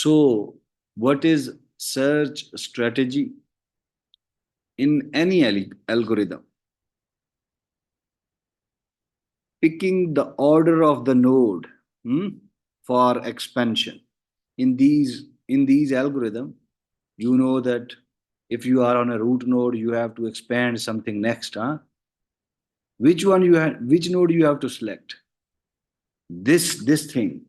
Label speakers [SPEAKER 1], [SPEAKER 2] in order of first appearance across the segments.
[SPEAKER 1] So, what is search strategy in any algorithm? Picking the order of the node for expansion. In these algorithm, you know that if you are on a root node, you have to expand something next. Which node you have to select? This thing.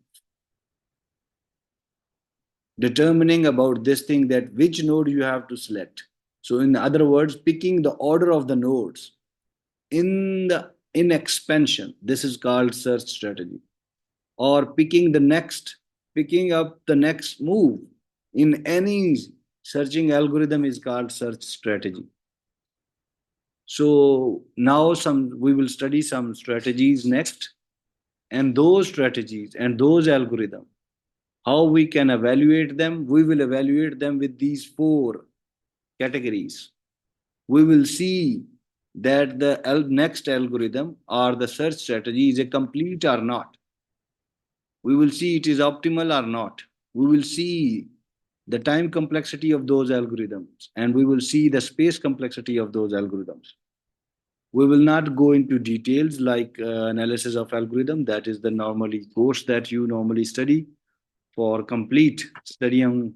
[SPEAKER 1] Determining about this thing, that which node you have to select. So in other words, picking the order of the nodes in expansion, this is called search strategy. Or picking up the next move in any searching algorithm is called search strategy. So now we will study some strategies next, and those strategies and those algorithms, how we can evaluate them. We will evaluate them with these four categories. We will see that the next algorithm or the search strategy is a complete or not. We will see it is optimal or not. We will see the time complexity of those algorithms, and we will see the space complexity of those algorithms. We will not go into details like analysis of algorithm. That is the normally course that you normally study for complete study on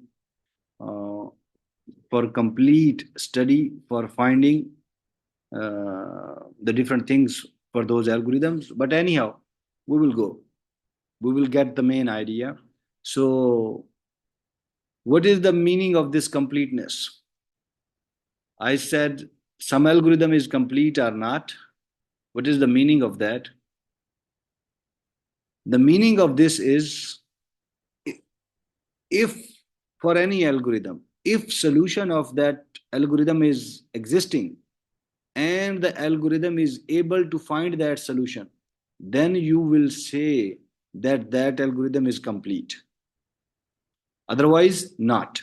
[SPEAKER 1] for complete study for finding the different things for those algorithms. But anyhow, we will go. We will get the main idea. So, what is the meaning of this completeness? I said some algorithm is complete or not. What is the meaning of that? The meaning of this is, if for any algorithm, if solution of that algorithm is existing and the algorithm is able to find that solution, then you will say that that algorithm is complete. Otherwise, not.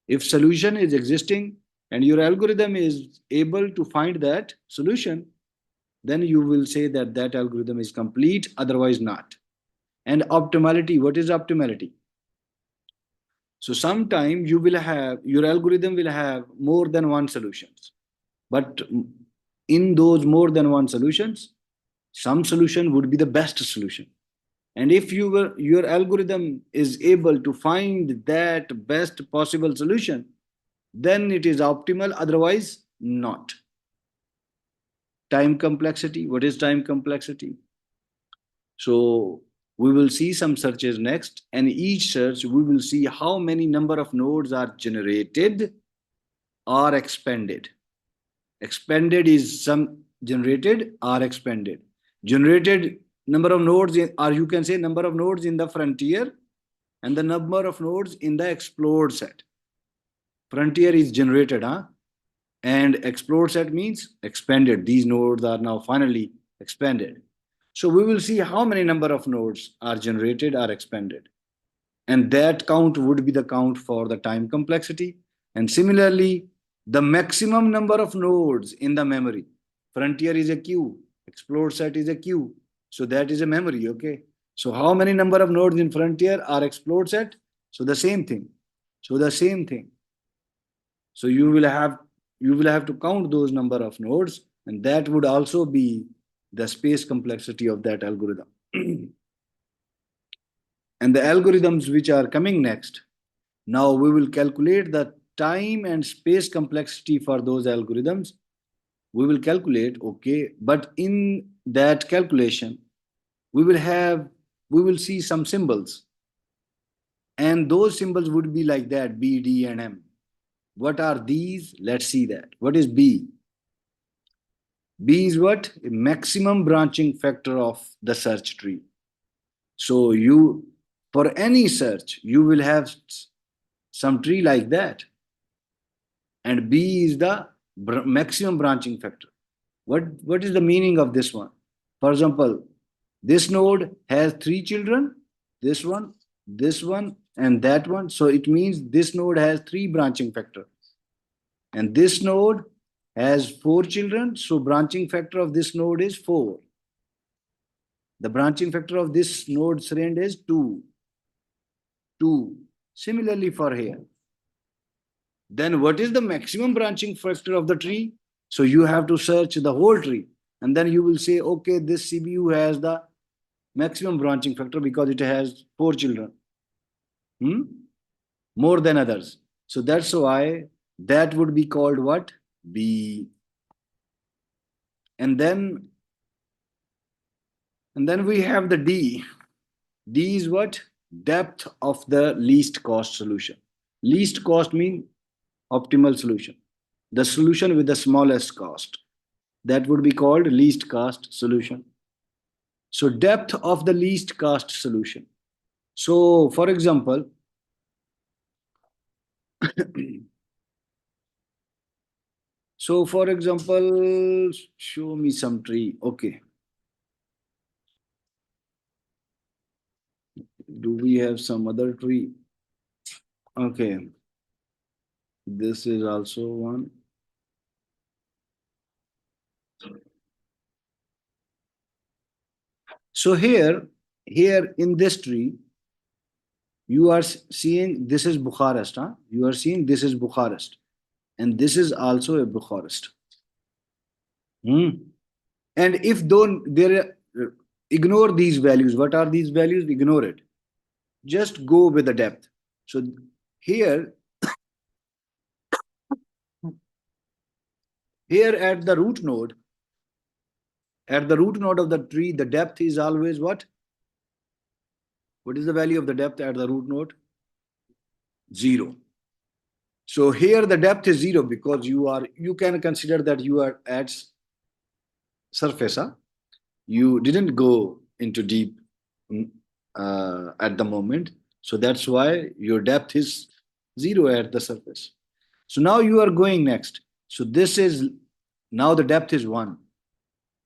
[SPEAKER 1] If solution is existing and your algorithm is able to find that solution, then you will say that that algorithm is complete, otherwise not. And optimality, what is optimality? So sometime your algorithm will have more than one solutions, but in those more than one solutions, some solution would be the best solution. And if your algorithm is able to find that best possible solution, then it is optimal, otherwise not. Time complexity, what is time complexity? So we will see some searches next, and each search we will see how many number of nodes are generated or expanded. Expanded is some generated or expanded. Generated number of nodes or you can say number of nodes in the frontier and the number of nodes in the explored set. Frontier is generated, and explored set means expanded. These nodes are now finally expanded. So we will see how many number of nodes are generated or expanded. And that count would be the count for the time complexity. And similarly, the maximum number of nodes in the memory. Frontier is a queue, explored set is a queue. So that is a memory, okay? So how many number of nodes in frontier are explored set? So the same thing. So the same thing. So you will have to count those number of nodes, and that would also be the space complexity of that algorithm. And the algorithms which are coming next, now we will calculate the time and space complexity for those algorithms. We will calculate, okay, but in that calculation, we will see some symbols. And those symbols would be like that, B, D, and M. What are these? Let's see that. What is B? B is what? A maximum branching factor of the search tree. So for any search, you will have some tree like that. And B is the maximum branching factor. What is the meaning of this one? For example, this node has 3 children, this one, and that one. So it means this node has 3 branching factor. And this node has 4 children, so branching factor of this node is 4. The branching factor of this node's range is 2. Similarly for here. Then what is the maximum branching factor of the tree? So you have to search the whole tree, and then you will say, okay, this CBU has the maximum branching factor because it has 4 children. More than others. So that's why that would be called what? B. And then we have the D. D is what? Depth of the least cost solution. Least cost means optimal solution. The solution with the smallest cost. That would be called least cost solution. So depth of the least cost solution. So for example, show me some tree. Okay. Do we have some other tree? Okay. This is also one. So here in this tree, you are seeing this is Bucharest. Huh? You are seeing this is Bucharest. And this is also a Bucharest. And if don't there ignore these values. What are these values? Ignore it. Just go with the depth. So here at the root node of the tree, the depth is always what? What is the value of the depth at the root node? 0. So here the depth is 0 because you can consider that you are at surface. Huh? You didn't go into deep at the moment. So that's why your depth is 0 at the surface. So now you are going next. So this is, now the depth is 1.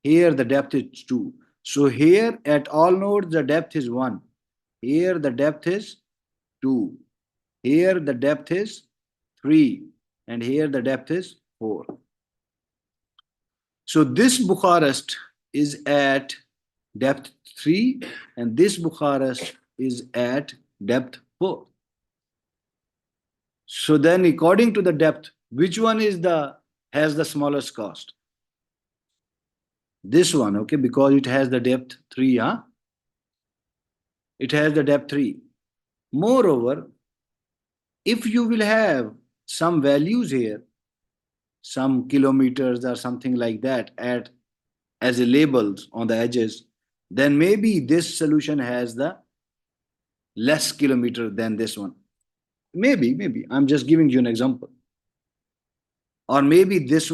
[SPEAKER 1] Here the depth is 2. So here at all nodes the depth is 1. Here the depth is 2. Here the depth is 3. And here the depth is 4. So this Bucharest is at depth 3 and this Bucharest is at depth 4. So then according to the depth, which one is has the smallest cost? This one, okay, because it has the depth 3, huh? It has the depth 3. Moreover, if you will have some values here, some kilometers or something like that as a labels on the edges, then maybe this solution has the less kilometer than this one. Maybe. I'm just giving you an example. Or maybe this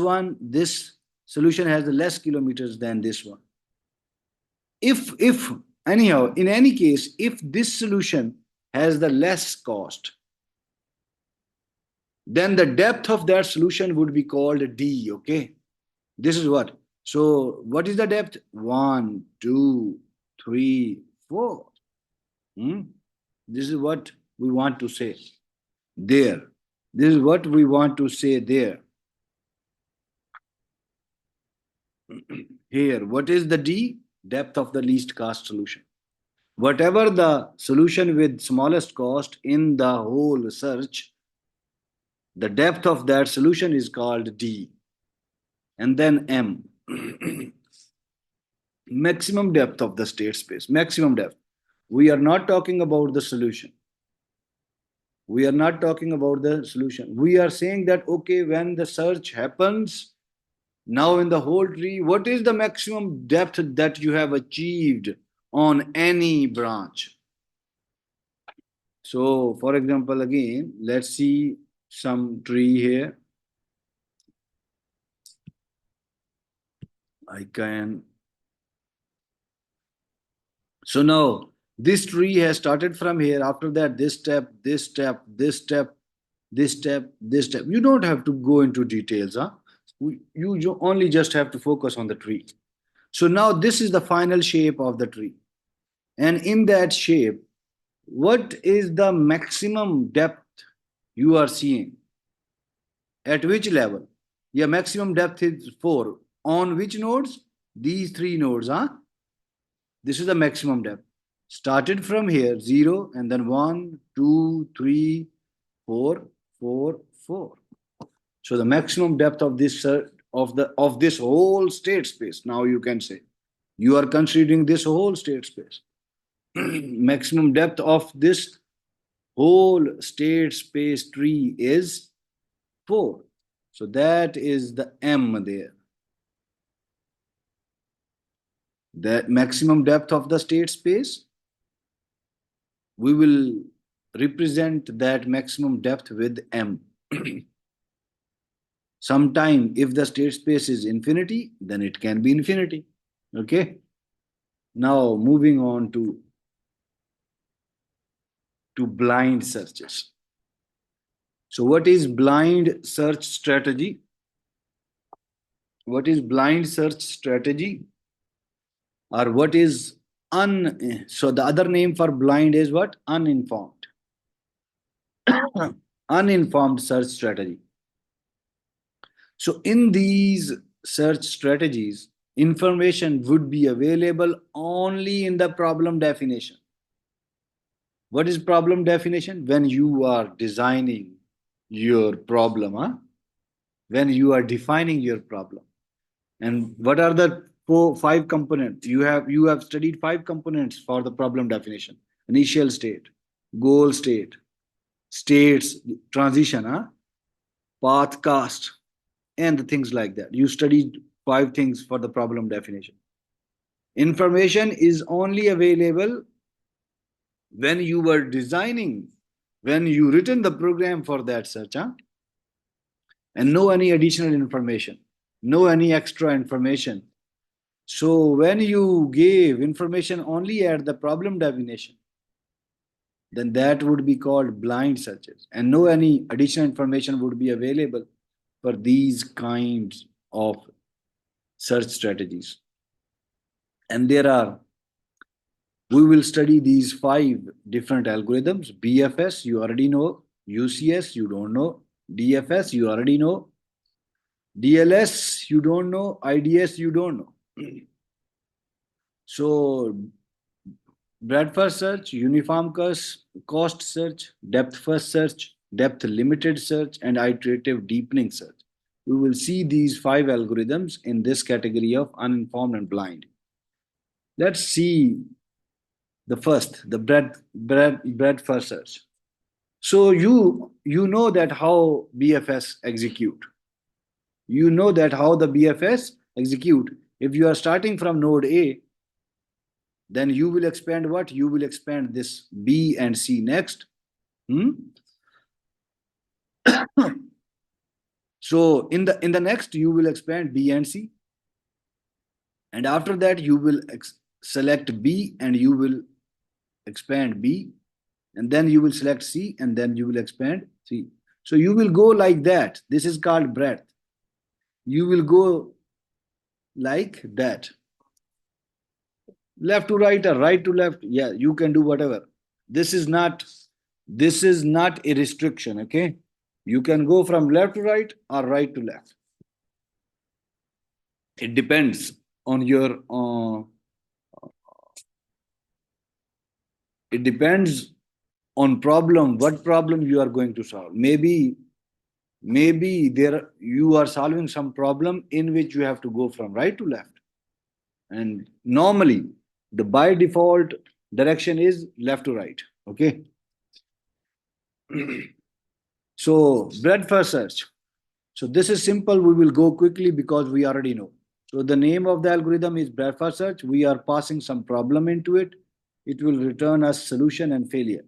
[SPEAKER 1] solution has the less kilometers than this one. Anyhow, in any case, if this solution has the less cost, then the depth of that solution would be called D, okay? This is what? So what is the depth? 1, 2, 3, 4. This is what we want to say there. This is what we want to say there. Here, what is the D? Depth of the least cost solution. Whatever the solution with smallest cost in the whole search, the depth of that solution is called D. And then M. Maximum depth of the state space. Maximum depth. We are not talking about the solution. We are not talking about the solution. We are saying that, okay, when the search happens, now in the whole tree, what is the maximum depth that you have achieved on any branch? So, for example, again, let's see some tree here. I can. So now this tree has started from here. After that, this step, this step, this step, this step, this step. You don't have to go into details, huh? You only just have to focus on the tree. So now this is the final shape of the tree. And in that shape, what is the maximum depth you are seeing? At which level? Your maximum depth is 4. On which nodes? These 3 nodes, huh? This is the maximum depth. Started from here, 0, and then 1, 2, 3, 4, 4, 4. So the maximum depth of this of this whole state space. Now you can say you are considering this whole state space. Maximum depth of this whole state space tree is 4. So that is the M there. The maximum depth of the state space, we will represent that maximum depth with M. Sometime if the state space is infinity, then it can be infinity. Okay. Now moving on to blind searches. So what is blind search strategy? What is blind search strategy? Or what is so the other name for blind is what? Uninformed. Uninformed search strategy. So in these search strategies, information would be available only in the problem definition. What is problem definition? When you are designing your problem, when you are defining your problem. And what are the 5 components? You have studied 5 components for the problem definition. Initial state, goal state, states, transition, path cast, and things like that. You studied 5 things for the problem definition. Information is only available when you were designing, when you written the program for that search, and no any additional information, no any extra information. So when you gave information only at the problem definition, then that would be called blind searches, and no any additional information would be available for these kinds of search strategies. And we will study these 5 different algorithms. BFS, you already know. UCS, you don't know. DFS, you already know. DLS, you don't know. IDS, you don't know. So breadth first search, uniform cost search, depth first search, depth limited search, and iterative deepening search. We will see these 5 algorithms in this category of uninformed and blind. Let's see the first, the breadth first search. So you know that how BFS execute. You know that how the BFS execute. If you are starting from node A, then you will expand what? You will expand this B and C next. So in the next, you will expand B and C. And after that, you will select B and you will expand B. And then you will select C and then you will expand C. So you will go like that. This is called breadth. You will go like that. Left to right or right to left. Yeah, you can do whatever. This is not a restriction, okay? You can go from left to right or right to left. It depends on your it depends on problem, what problem you are going to solve. Maybe there you are solving some problem in which you have to go from right to left. And normally the by default direction is left to right, okay? So breadth first search. So this is simple. We will go quickly because we already know. So the name of the algorithm is breadth first search. We are passing some problem into it. It will return us solution and failure.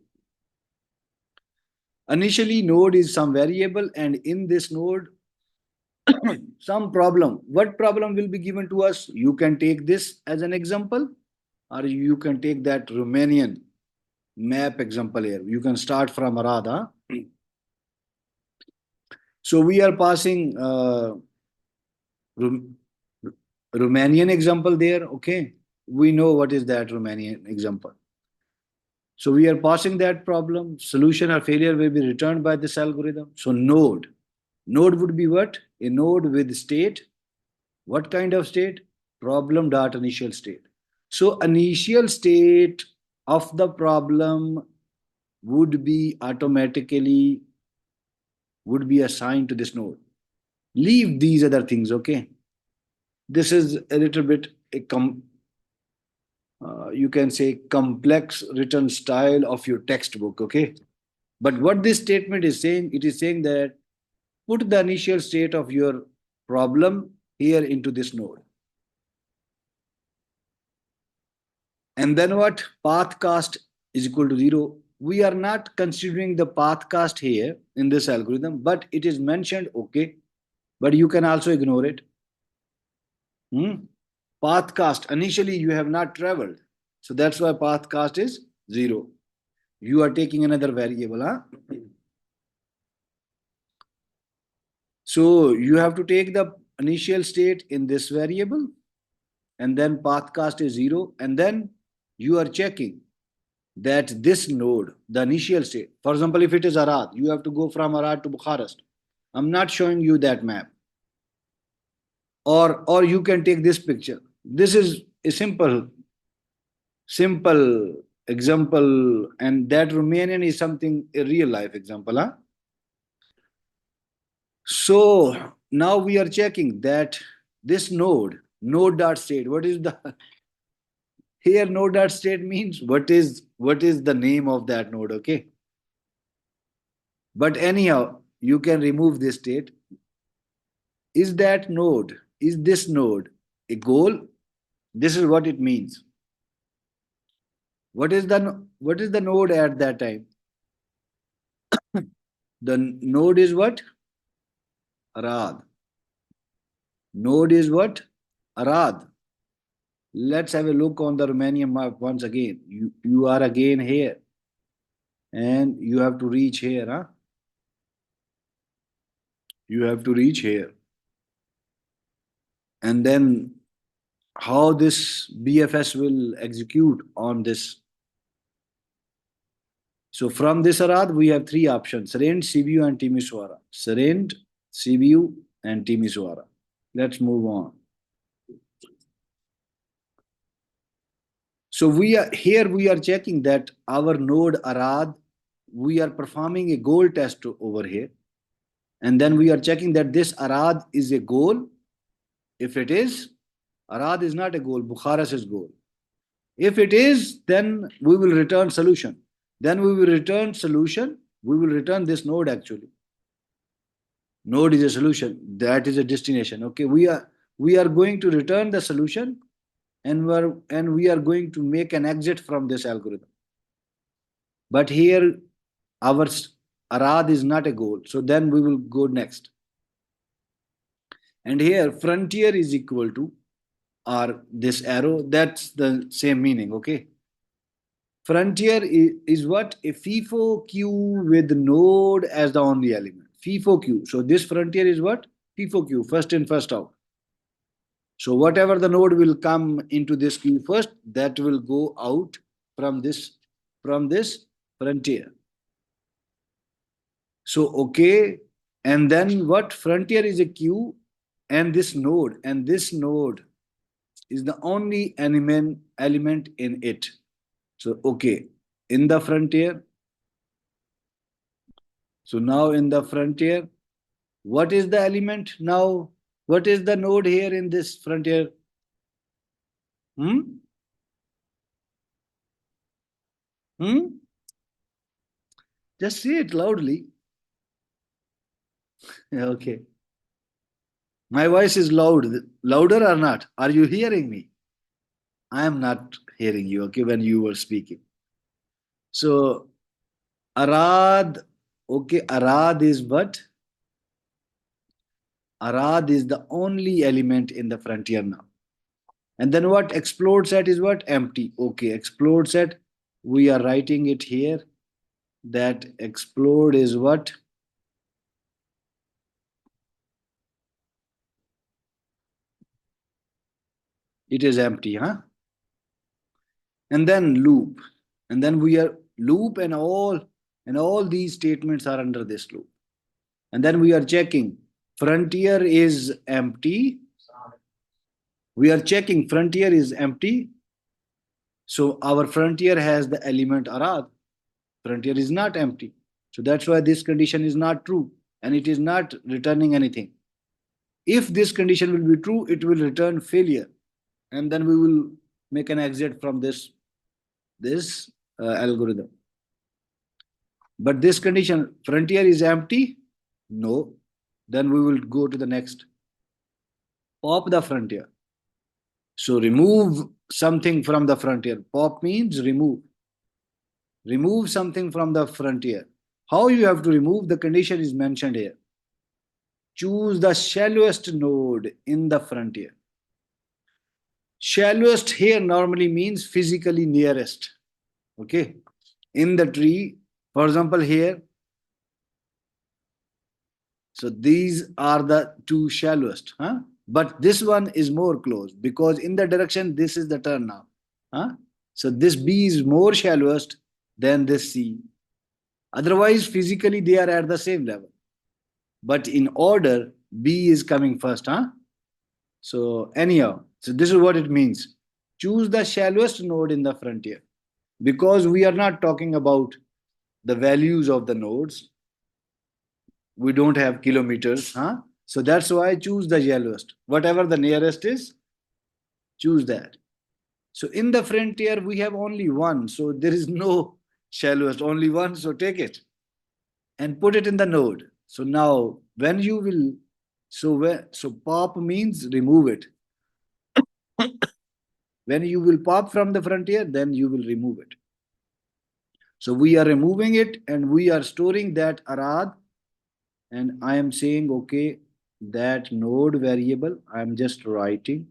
[SPEAKER 1] Initially, node is some variable, and in this node, some problem. What problem will be given to us? You can take this as an example, or you can take that Romanian map example here. You can start from Arad. So we are passing Romanian example there, okay? We know what is that Romanian example. So we are passing that problem. Solution or failure will be returned by this algorithm. So node would be what? A node with state. What kind of state? Problem dot initial state. So initial state of the problem would be automatically would be assigned to this node. Leave these other things, okay? This is a little bit you can say complex written style of your textbook, okay? But what this statement is saying, it is saying that put the initial state of your problem here into this node. And then what? Path cast is equal to 0. We are not considering the path cast here in this algorithm, but it is mentioned, okay? But you can also ignore it. Path cast, initially you have not traveled. So that's why path cast is 0. You are taking another variable, huh? So you have to take the initial state in this variable, and then path cast is 0, and then you are checking that this node, the initial state, for example, if it is Arad, you have to go from Arad to Bukharest. I'm not showing you that map. Or you can take this picture. This is a simple example, and that Romanian is something a real life example, huh? So now we are checking that this node dot state, what is the here node dot state means what is the name of that node, okay? But anyhow, you can remove this state. Is this node a goal? This is what it means. What is the node at that time? The node is what? Arad. Node is what? Arad. Let's have a look on the Romanian map once again. You are again here. And you have to reach here, huh? You have to reach here. And then how this BFS will execute on this. So from this Arad, we have three options: Sarend, CBU, and Timisoara. Sarend, CBU, and Timisoara. Let's move on. So we are checking that our node Arad, we are performing a goal test over here. And then we are checking that this Arad is a goal. If it is, Arad is not a goal, Bukharas is goal. If it is, then we will return solution. Then we will return solution. We will return this node actually. Node is a solution. That is a destination. Okay, we are going to return the solution, and we are going to make an exit from this algorithm. But here our Arad is not a goal. So then we will go next. And here frontier is equal to, or this arrow, that's the same meaning, okay? Frontier is what? A FIFO queue with node as the only element. FIFO queue. So this frontier is what? FIFO queue, first in, first out. So whatever the node will come into this queue first, that will go out from this frontier. So okay, and then what? Frontier is a queue, and this node is the only element in it. So okay, in the frontier. So now in the frontier, what is the element now? What is the node here in this frontier? Hmm? Just say it loudly. Okay. My voice is louder or not? Are you hearing me? I am not hearing you, okay, when you were speaking. So Arad, okay, Arad is what? Arad is the only element in the frontier now. And then what? Explode set is what? Empty. Okay, explode set, we are writing it here. That explode is what? It is empty, huh? And then loop. And then we are loop, and all these statements are under this loop. And then we are checking frontier is empty. We are checking frontier is empty. So our frontier has the element Arad. Frontier is not empty. So that's why this condition is not true and it is not returning anything. If this condition will be true, it will return failure, and then we will make an exit from this algorithm. But this condition, frontier is empty, no, then we will go to the next. Pop the frontier. So remove something from the frontier. Pop means remove. Remove something from the frontier. How you have to remove? The condition is mentioned here. Choose the shallowest node in the frontier. Shallowest here normally means physically nearest. Okay. In the tree, for example, here. So these are the two shallowest. Huh? But this one is more close because in the direction, this is the turn now. Huh? So this B is more shallowest than this C. Otherwise, physically, they are at the same level. But in order, B is coming first. Huh? So anyhow, so this is what it means. Choose the shallowest node in the frontier. Because we are not talking about the values of the nodes. We don't have kilometers. Huh? So that's why I choose the shallowest. Whatever the nearest is, choose that. So in the frontier, we have only one. So there is no shallowest, only one. So take it and put it in the node. So now when you will, so pop means remove it. When you will pop from the frontier, then you will remove it. So we are removing it and we are storing that arad. And I am saying, okay, that node variable, I'm just writing.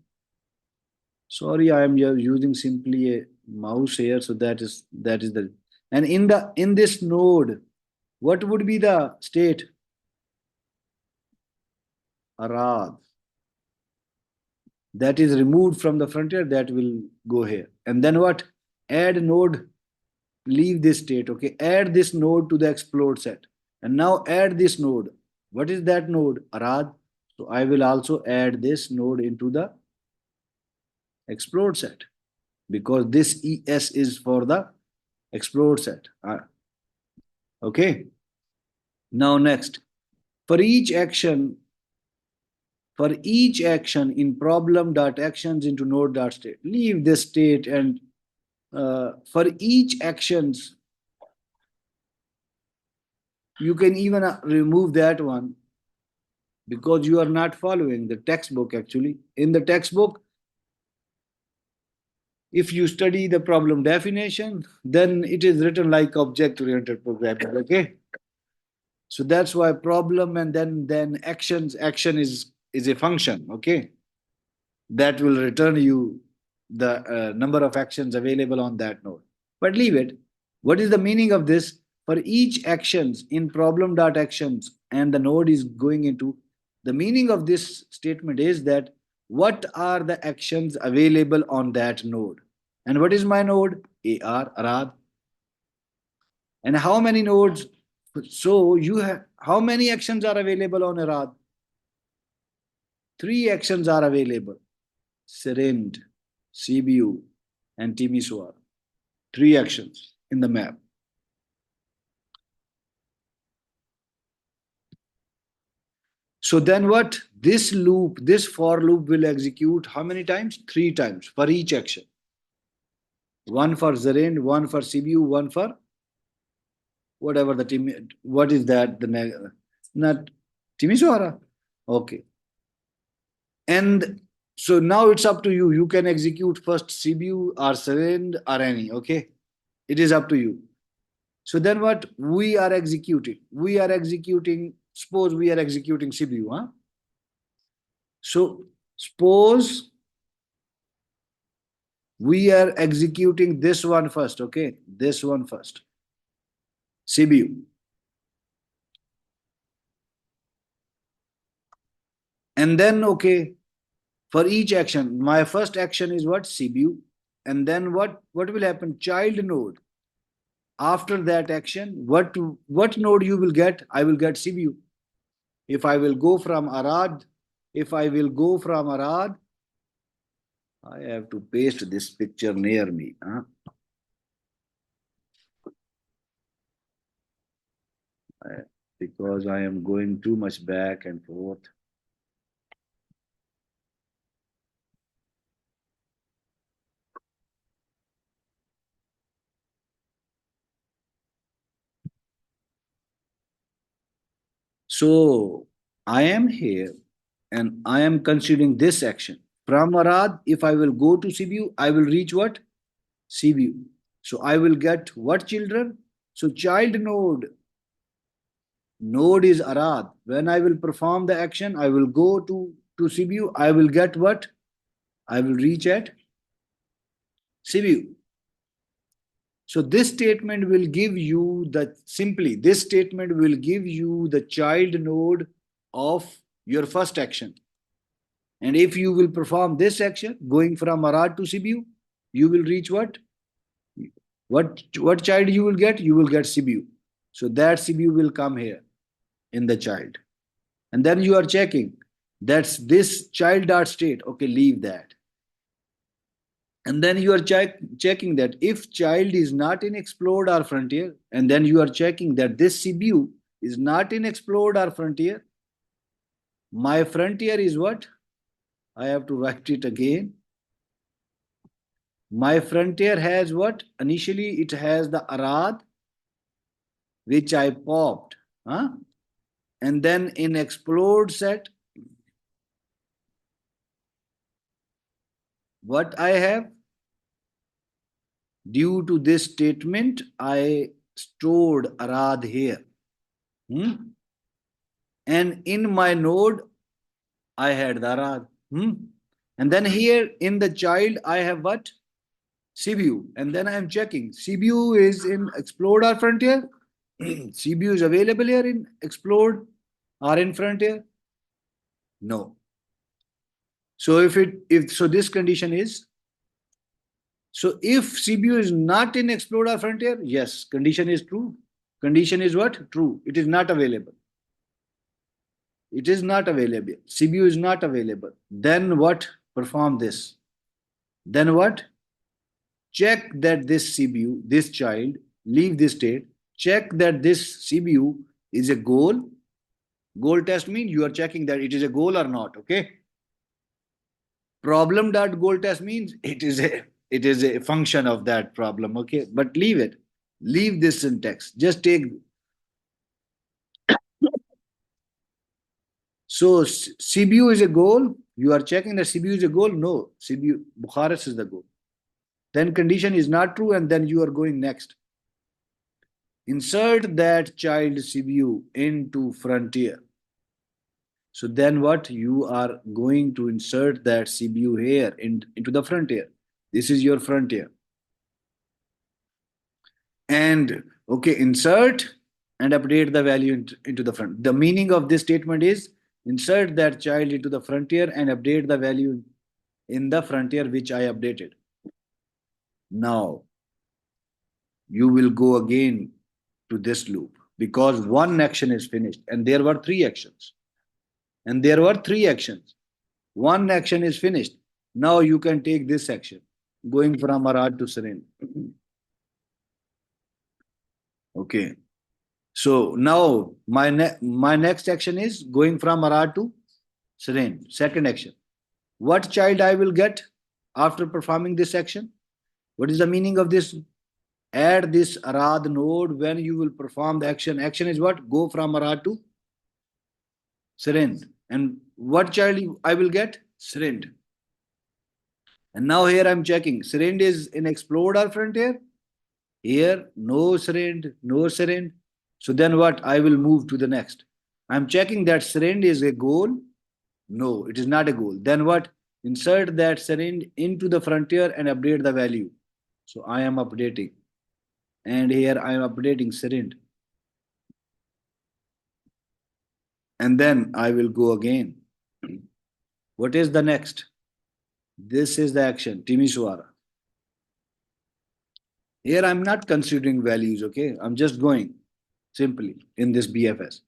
[SPEAKER 1] Sorry, I am using simply a mouse here. So that is the, and in this node, what would be the state? Arad. That is removed from the frontier, that will go here. And then what? Add node, leave this state. Okay, add this node to the explode set. And now add this node. What is that node? Arad. So I will also add this node into the explode set because this ES is for the explode set. Okay. Now next, for each action, in problem.actions into node.state, leave this state and for each actions, you can even remove that one because you are not following the textbook actually. In the textbook, if you study the problem definition, then it is written like object-oriented programming, okay? So that's why problem and then actions, action is a function, okay? That will return you the number of actions available on that node. But leave it. What is the meaning of this? For each actions in problem.actions and the node is going into, the meaning of this statement is that what are the actions available on that node? And what is my node? AR, Arad. And how many nodes? So you have, how many actions are available on Arad? 3 actions are available. Sirind, CBU, and Timisoara. 3 actions in the map. So then what? This loop, this for loop will execute how many times? 3 times for each action. One for Zarind, one for CBU, one for whatever the team. What is that? Not Timisoara. Okay. And so now it's up to you. You can execute first CBU or Zarind or any. Okay. It is up to you. So then what? We are executing. Suppose we are executing CBU. Huh? So suppose we are executing this one first. Okay. This one first. CBU. And then, okay, for each action, my first action is what? CBU. And then what will happen? Child node. After that action, what node you will get? I will get CBU. If I will go from Arad, I have to paste this picture near me. Huh? Because I am going too much back and forth. So I am here and I am considering this action. From Arad, if I will go to Sibiu, I will reach what? Sibiu. So I will get what children? So child node is Arad. When I will perform the action, I will go to Sibiu. I will get what? I will reach at Sibiu. So this statement will give you this statement will give you the child node of your first action. And if you will perform this action, going from Arad to Sibiu, you will reach what? What child you will get? You will get Sibiu. So that Sibiu will come here in the child. And then you are checking. That's this child dot state. Okay, leave that. And then you are checking that if child is not in explode or frontier, and then you are checking that this CBU is not in explode or frontier. My frontier is what? I have to write it again. My frontier has what? Initially, it has the Arad, which I popped. Huh? And then in explode set, what I have? Due to this statement, I stored Arad here. And in my node, I had the Arad. And then here in the child, I have what? CBU. And then I am checking. CBU is in explode or frontier. CBU is available here in explode or in frontier. No. So if this condition is, so if CBU is not in explode or frontier, yes, condition is true. Condition is what? True. It is not available. It is not available. CBU is not available. Then what? Perform this. Then what? Check that this CBU, this child, leave this state. Check that this CBU is a goal. Goal test means you are checking that it is a goal or not. Okay. Problem dot goal test means it is a function of that problem. Okay. But leave it. Leave this syntax. Just take. So CBU is a goal. You are checking that CBU is a goal. No, CBU Bukharis is the goal. Then condition is not true, and then you are going next. Insert that child CBU into frontier. So then what? You are going to insert that CBU here into the frontier. This is your frontier. And okay, insert and update the value into the front. The meaning of this statement is insert that child into the frontier and update the value in the frontier which I updated. Now, you will go again to this loop because one action is finished and there were three actions. One action is finished. Now you can take this action going from Arad to Seren. Okay. So now my next action is going from Arad to Seren. Second action. What child I will get after performing this action? What is the meaning of this? Add this Arad node when you will perform the action. Action is what? Go from Arad to Seren. And what child I will get? Seren. And now here I'm checking. Seren is in explode or frontier? Here, no Seren, no Seren. So then what? I will move to the next. I'm checking that Seren is a goal. No, it is not a goal. Then what? Insert that Seren into the frontier and update the value. So I am updating. And here I am updating Seren. And then I will go again. What is the next? This is the action, Timisoara. Here I'm not considering values, okay? I'm just going simply in this BFS.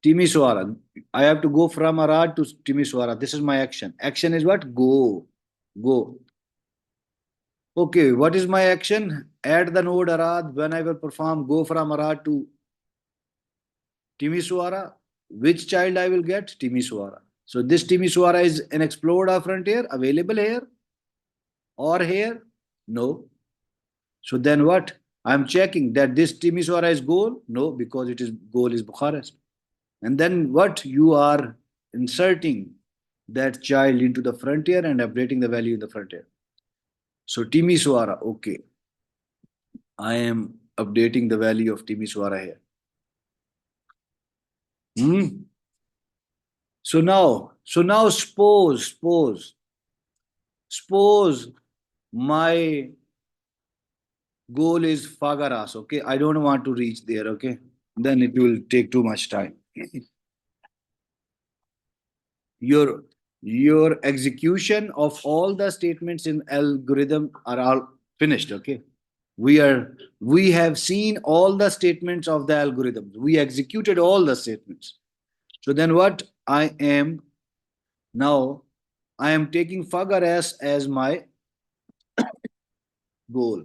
[SPEAKER 1] Timisoara. I have to go from Arad to Timisoara. This is my action. Action is what? Go. Go. Okay, what is my action? Add the node Arad. When I will perform, go from Arad to Timisoara. Which child I will get? Timisoara. So this Timisoara is an explored or frontier available here or here? No. So then what? I'm checking that this Timisoara is goal? No, because it is goal is Bucharest. And then what? You are inserting that child into the frontier and updating the value in the frontier. So Timisoara, okay. I am updating the value of Timisoara here. Hmm? So now suppose my goal is Fagaras, okay? I don't want to reach there, okay? Then it will take too much time. Your your execution of all the statements in algorithm are all finished, okay? We have seen all the statements of the algorithm. We executed all the statements. So then what I am now I am taking Fagaras as my goal.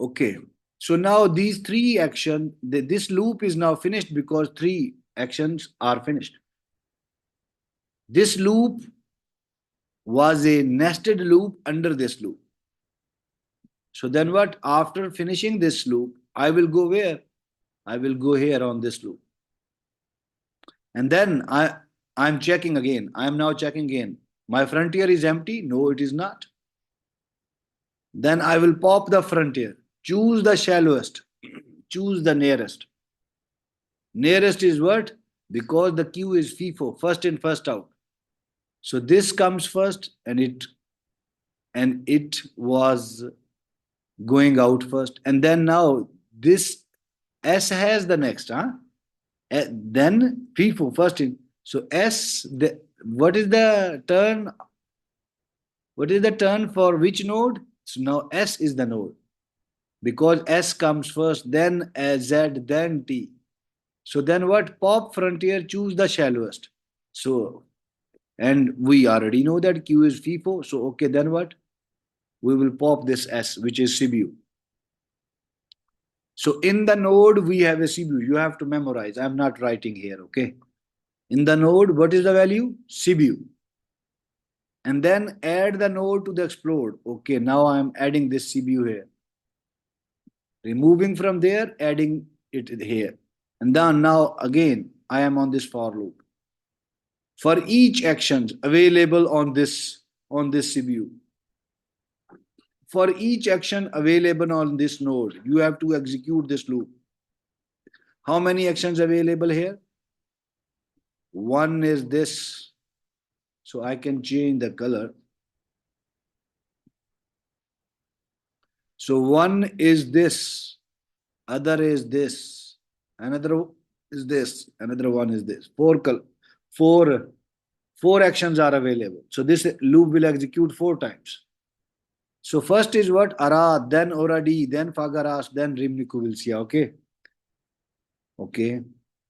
[SPEAKER 1] Okay. So now these three action, this loop is now finished because three actions are finished. This loop was a nested loop under this loop. So then what? After finishing this loop, I will go where? I will go here on this loop. And then I'm checking again. I'm now checking again. My frontier is empty? No, it is not. Then I will pop the frontier. Choose the shallowest. Choose the nearest. Nearest is what? Because the queue is FIFO, first in, first out. So this comes first and it was going out first. And then now this S has the next, huh? Then FIFO, first in. So what is the turn? What is the turn for which node? So now S is the node. Because S comes first, then Z, then T. So then what? Pop frontier, choose the shallowest. So, and we already know that Q is FIFO. So, okay, then what? We will pop this S, which is CBU. So in the node, we have a CBU. You have to memorize. I'm not writing here, okay? In the node, what is the value? CBU. And then add the node to the explode. Okay, now I'm adding this CBU here. Removing from there, adding it here. And then now again, I am on this for loop. For each action available on this CBU. For each action available on this node, you have to execute this loop. How many actions available here? One is this. So I can change the color. So one is this, other is this, another is this, another one is this. Four actions are available. So this loop will execute 4 times. So first is what? Arad, then Oradi, then Fagaras, then Rimnikuvilsia. Okay. Okay.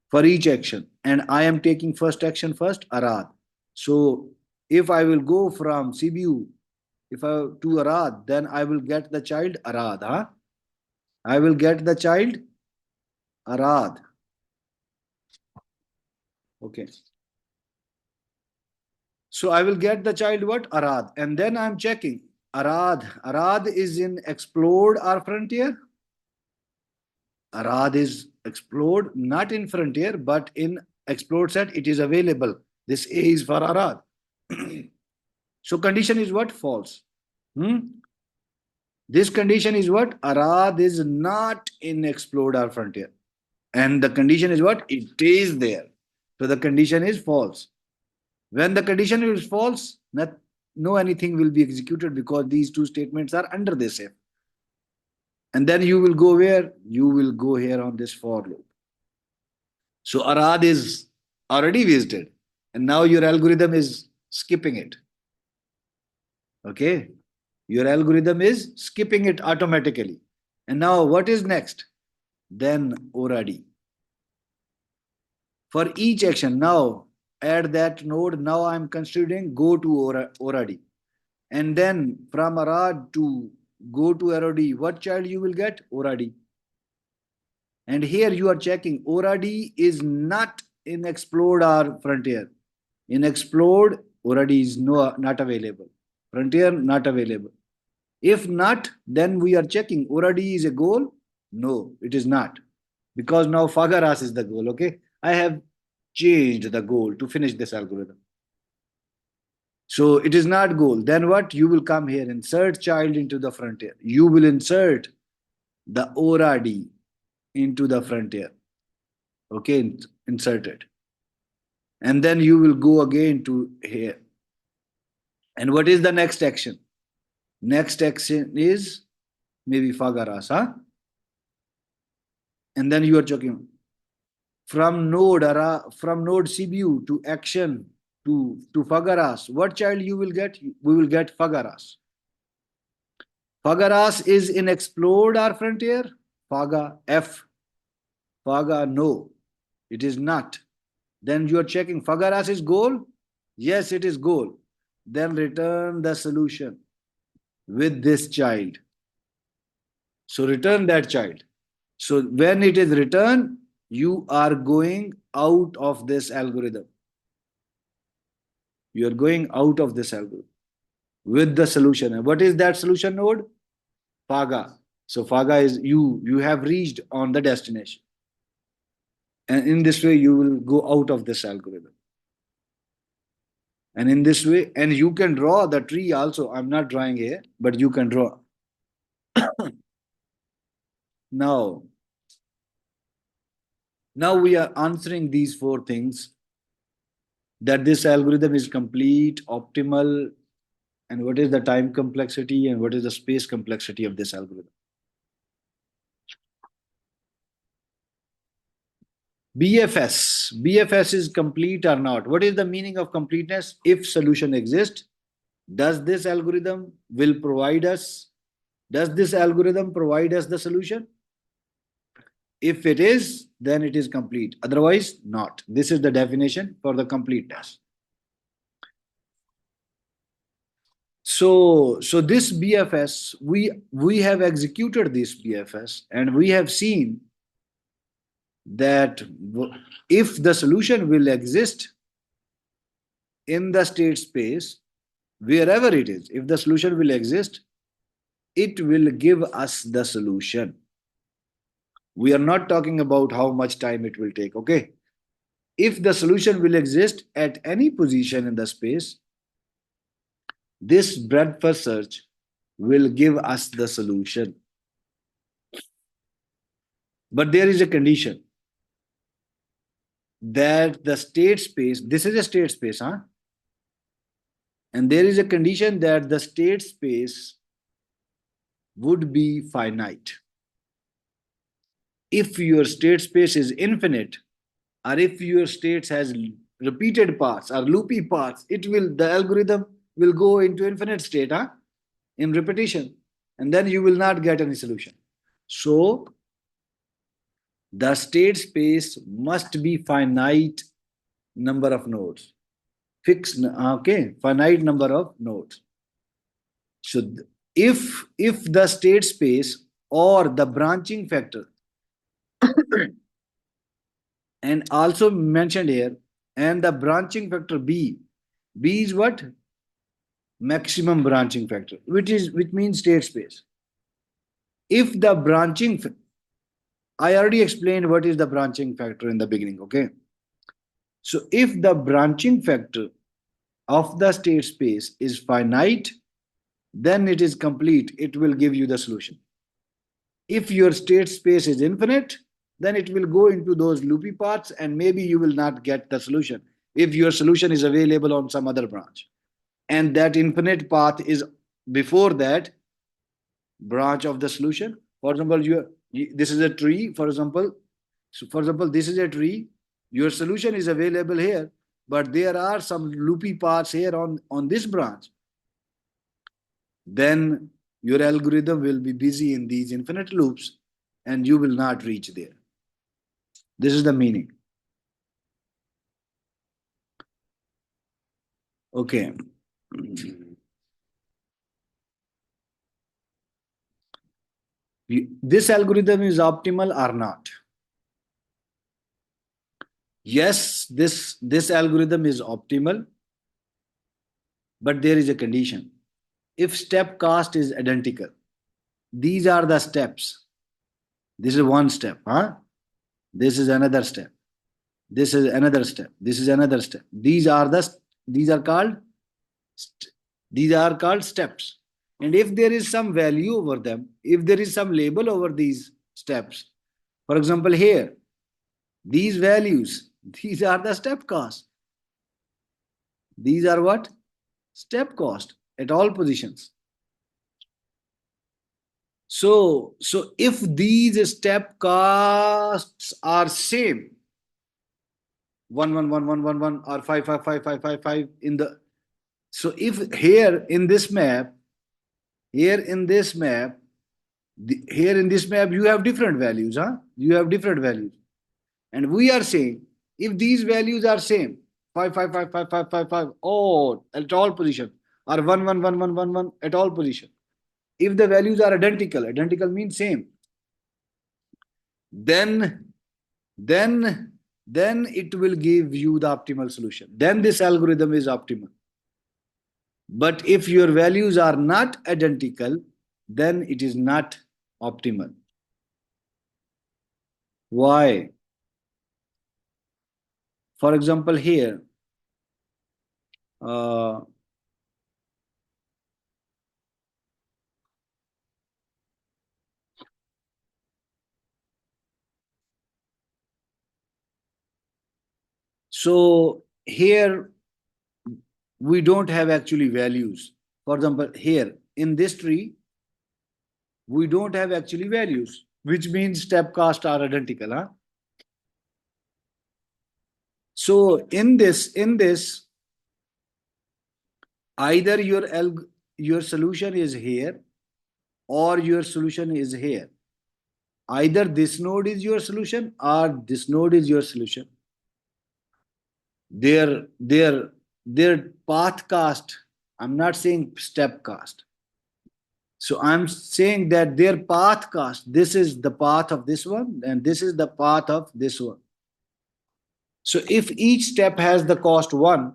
[SPEAKER 1] For each action. And I am taking first action first, Arad. So if I will go from CBU, if I to Arad, then I will get the child Arad. Huh? I will get the child Arad. Okay. So I will get the child what? Arad. And then I'm checking. Arad. Arad is in explored or frontier? Arad is explored, not in frontier, but in explored set, it is available. This A is for Arad. So condition is what? False. This condition is what? Arad is not in explored or frontier. And the condition is what? It is there. So the condition is false. When the condition is false, no anything will be executed because these two statements are under this if. And then you will go where? You will go here on this for loop. So Arad is already visited. And now your algorithm is skipping it. Okay. Your algorithm is skipping it automatically. And now what is next? Then Oradi. For each action, now at that node, now I'm considering go to Oradi. And then from Arad to go to Aradi, what child you will get? Oradi. And here you are checking Oradi is not in Explode or Frontier. In Explode, Oradi is not available. Frontier, not available. If not, then we are checking Oradi is a goal. No, it is not. Because now Fagaras is the goal, okay? I have changed the goal to finish this algorithm. So it is not goal. Then what? You will come here, insert child into the frontier. You will insert the ORAD into the frontier. Okay, insert it. And then you will go again to here. And what is the next action? Next action is maybe Fagaras, huh? And then you are checking from node CBU to action to Fagaras. What child you will get? We will get Fagaras. Fagaras is in Explode or Frontier? Faga F. Faga no. It is not. Then you are checking Fagaras is goal? Yes, it is goal. Then return the solution with this child. So return that child. So when it is returned, you are going out of this algorithm. You are going out of this algorithm with the solution. And what is that solution node? Faga. So Faga is you have reached on the destination. And in this way, you will go out of this algorithm. And in this way, and you can draw the tree also. I'm not drawing here, but you can draw. Now we are answering these four things, that this algorithm is complete, optimal, and what is the time complexity and what is the space complexity of this algorithm. BFS is complete or not. What is the meaning of completeness? If solution exists, does this algorithm provide us the solution? If it is, then it is complete. Otherwise, not. This is the definition for the completeness. So this BFS, we have executed this BFS and we have seen that if the solution will exist in the state space, wherever it is, if the solution will exist, it will give us the solution. We are not talking about how much time it will take, okay? If the solution will exist at any position in the space, this breadth first search will give us the solution. But there is a condition that the state space, this is a state space, huh? And there is a condition that the state space would be finite. If your state space is infinite, or if your state has repeated paths or loopy paths, the algorithm will go into infinite state, huh? In repetition, and then you will not get any solution. So the state space must be finite number of nodes. Fixed, okay, finite number of nodes. So if the state space or the branching factor and also mentioned here, and the branching factor B is what? Maximum branching factor, which means state space. If the branching, I already explained what is the branching factor in the beginning, okay? So if the branching factor of the state space is finite, then it is complete. It will give you the solution. If your state space is infinite, then it will go into those loopy paths and maybe you will not get the solution if your solution is available on some other branch. And that infinite path is before that branch of the solution. For example, this is a tree, for example. So for example, this is a tree. Your solution is available here, but there are some loopy paths here on this branch. Then your algorithm will be busy in these infinite loops and you will not reach there. This is the meaning. Okay. This algorithm is optimal or not? Yes, this algorithm is optimal, but there is a condition. If step cost is identical, these are the steps. This is one step, huh? This is another step. This is another step. This is another step. These are called these are called steps. And if there is some value over them, if there is some label over these steps, for example, here, these values, these are the step cost. These are what? Step cost at all positions. So if these step costs are same, 1 1 1 1 1 1 or 5 5 5 5 5 5 in the, so if here in this map, here in this map, here in this map you have different values, huh? You have different values, and we are saying if these values are same, 5 5 5 5 5 5 5 all at all position, or 1 1 1 1 1 1 at all position, if the values are identical, identical means same, then then then it will give you the optimal solution. Then this algorithm is optimal. But if your values are not identical, then it is not optimal. Why? For example, here, uh, so here we don't have actually values. For example, here in this tree, we don't have actually values, which means step costs are identical. Huh? So in this, either your solution is here or your solution is here. Either this node is your solution or this node is your solution. Their path cost, I'm not saying step cost. So I'm saying that their path cost, this is the path of this one and this is the path of this one. So if each step has the cost 1,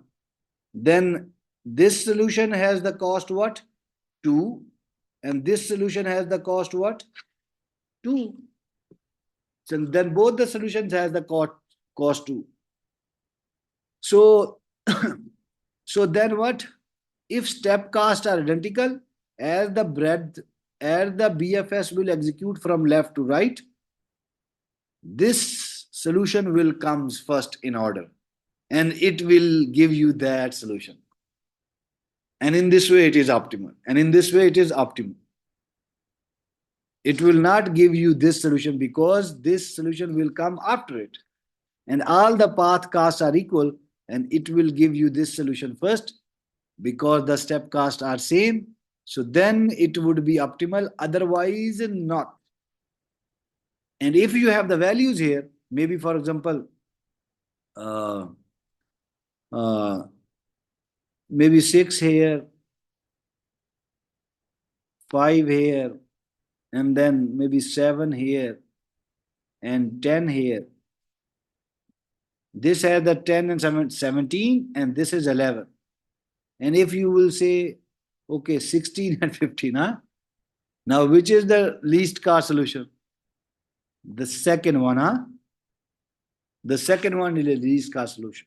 [SPEAKER 1] then this solution has the cost what? 2, and this solution has the cost what? 2. So then both the solutions has the cost 2. So so then what? If step costs are identical, as the breadth, as the BFS will execute from left to right, this solution will comes first in order, and it will give you that solution. And in this way, it is optimal. And in this way, it is optimal. It will not give you this solution because this solution will come after it. And all the path costs are equal, and it will give you this solution first because the step costs are same. So then it would be optimal, otherwise not. And if you have the values here, maybe for example, uh, uh, maybe 6 here, 5 here, and then maybe 7 here, and 10 here. This has the 10 and 17, and this is 11. And if you will say, okay, 16 and 15, huh? Now, which is the least cost solution? The second one, huh? The second one is the least cost solution.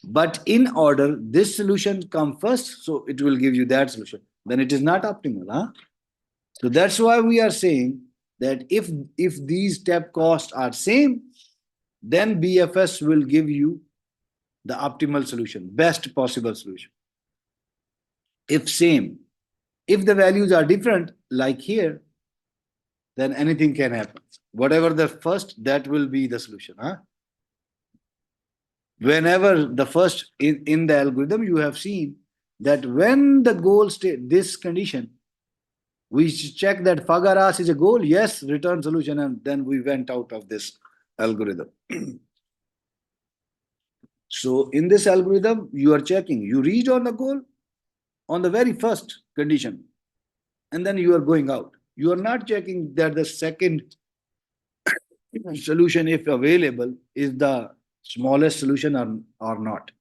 [SPEAKER 1] But in order, this solution come first, so it will give you that solution. Then it is not optimal, huh? So that's why we are saying that if these step costs are same, then BFS will give you the optimal solution, best possible solution. If same, if the values are different, like here, then anything can happen. Whatever the first, that will be the solution. Huh? Whenever the first in the algorithm, you have seen that when the goal state, this condition, we check that Fagaras is a goal, yes, return solution, and then we went out of this algorithm. So in this algorithm, you are checking, you reach on the goal on the very first condition, and then you are going out. You are not checking that the second solution, if available, is the smallest solution or not.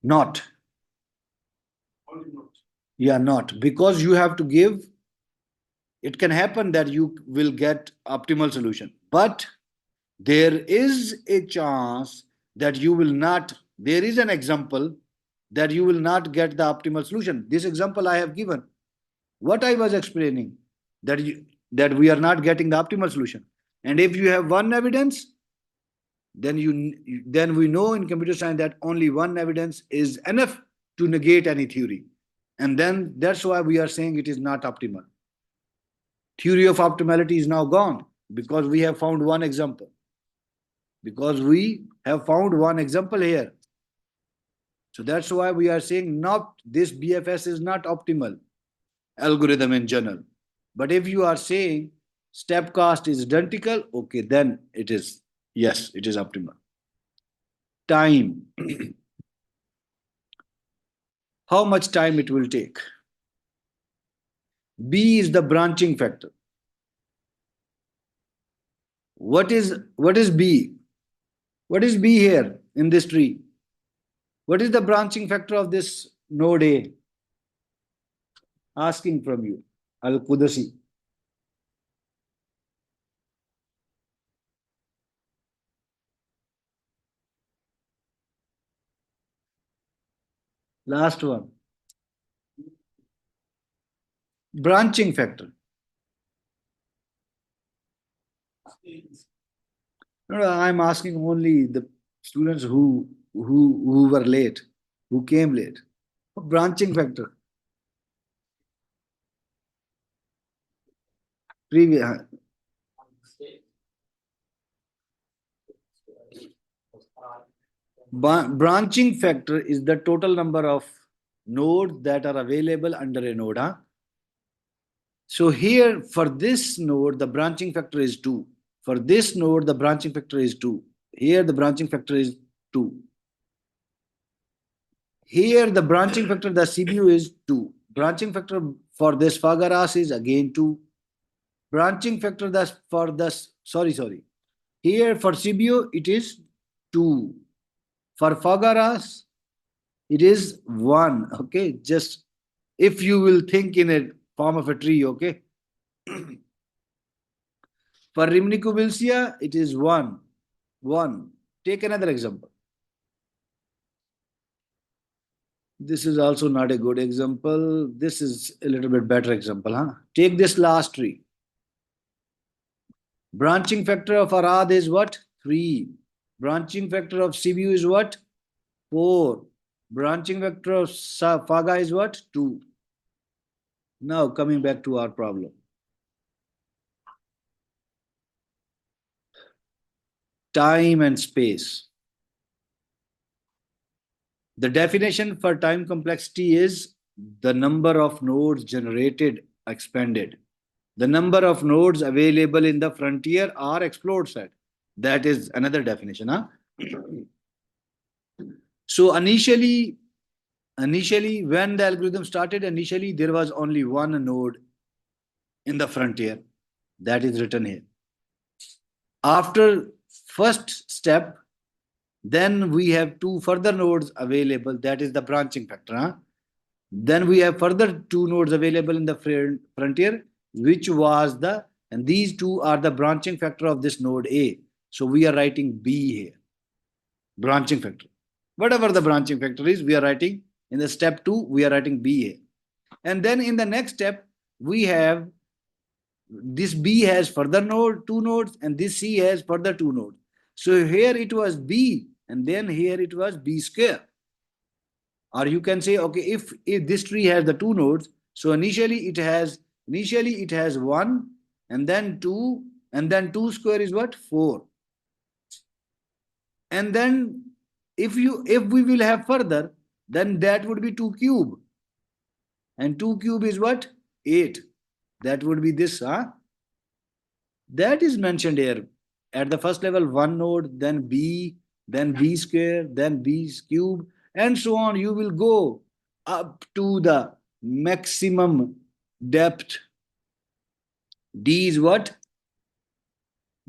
[SPEAKER 1] Not. Yeah, not. Because you have to give, it can happen that you will get optimal solution. But there is a chance that you will not, there is an example that you will not get the optimal solution. This example I have given. What I was explaining, that that we are not getting the optimal solution. And if you have one evidence, then we know in computer science that only one evidence is enough to negate any theory. And then that's why we are saying it is not optimal. Theory of optimality is now gone because we have found one example. Because we have found one example here. So that's why we are saying not this BFS is not optimal algorithm in general. But if you are saying step cost is identical, okay, then it is, yes, it is optimal. Time. How much time it will take? B is the branching factor. What is B? What is B here in this tree? What is the branching factor of this node A? Asking from you, Al-Qudasi. Last one. Branching factor. No, no, I'm asking only the students who were late, who came late. Branching factor. Previous. Branching factor is the total number of nodes that are available under a node. Huh? So here for this node, the branching factor is 2. For this node, the branching factor is 2. Here the branching factor is 2. Here the branching factor, the CBU is 2. Branching factor for this Fagaras is again 2. Branching factor that's for this, sorry. Here for CBU it is 2. For Fagaras it is 1. Okay, just if you will think in a form of a tree, okay. For Rhymbnicubilcia, it is 1. 1. Take another example. This is also not a good example. This is a little bit better example. Huh? Take this last tree. Branching factor of Arad is what? 3. Branching factor of CBU is what? 4. Branching factor of Faga is what? 2. Now coming back to our problem. Time and space. The definition for time complexity is the number of nodes generated expanded. The number of nodes available in the frontier or explored set. That is another definition. Huh? So initially, when the algorithm started, initially there was only one node in the frontier. That is written here. After first step, then we have 2 further nodes available. That is the branching factor. Huh? Then we have further 2 nodes available in the frontier, which was the, and these 2 are the branching factor of this node A. So we are writing B here. Branching factor. Whatever the branching factor is, we are writing in the step 2, we are writing B here. And then in the next step, we have this B has further 2 nodes, and this C has further 2 nodes. So here it was B, and then here it was B square. Or you can say, okay, if this tree has the 2 nodes, so initially it has 1, and then 2, and then 2 square is what? 4. And then if we will have further, then that would be 2 cube. And 2 cube is what? 8. That would be this, huh? That is mentioned here. At the first level, 1 node, then b square, then b cube, and so on. You will go up to the maximum depth. D is what?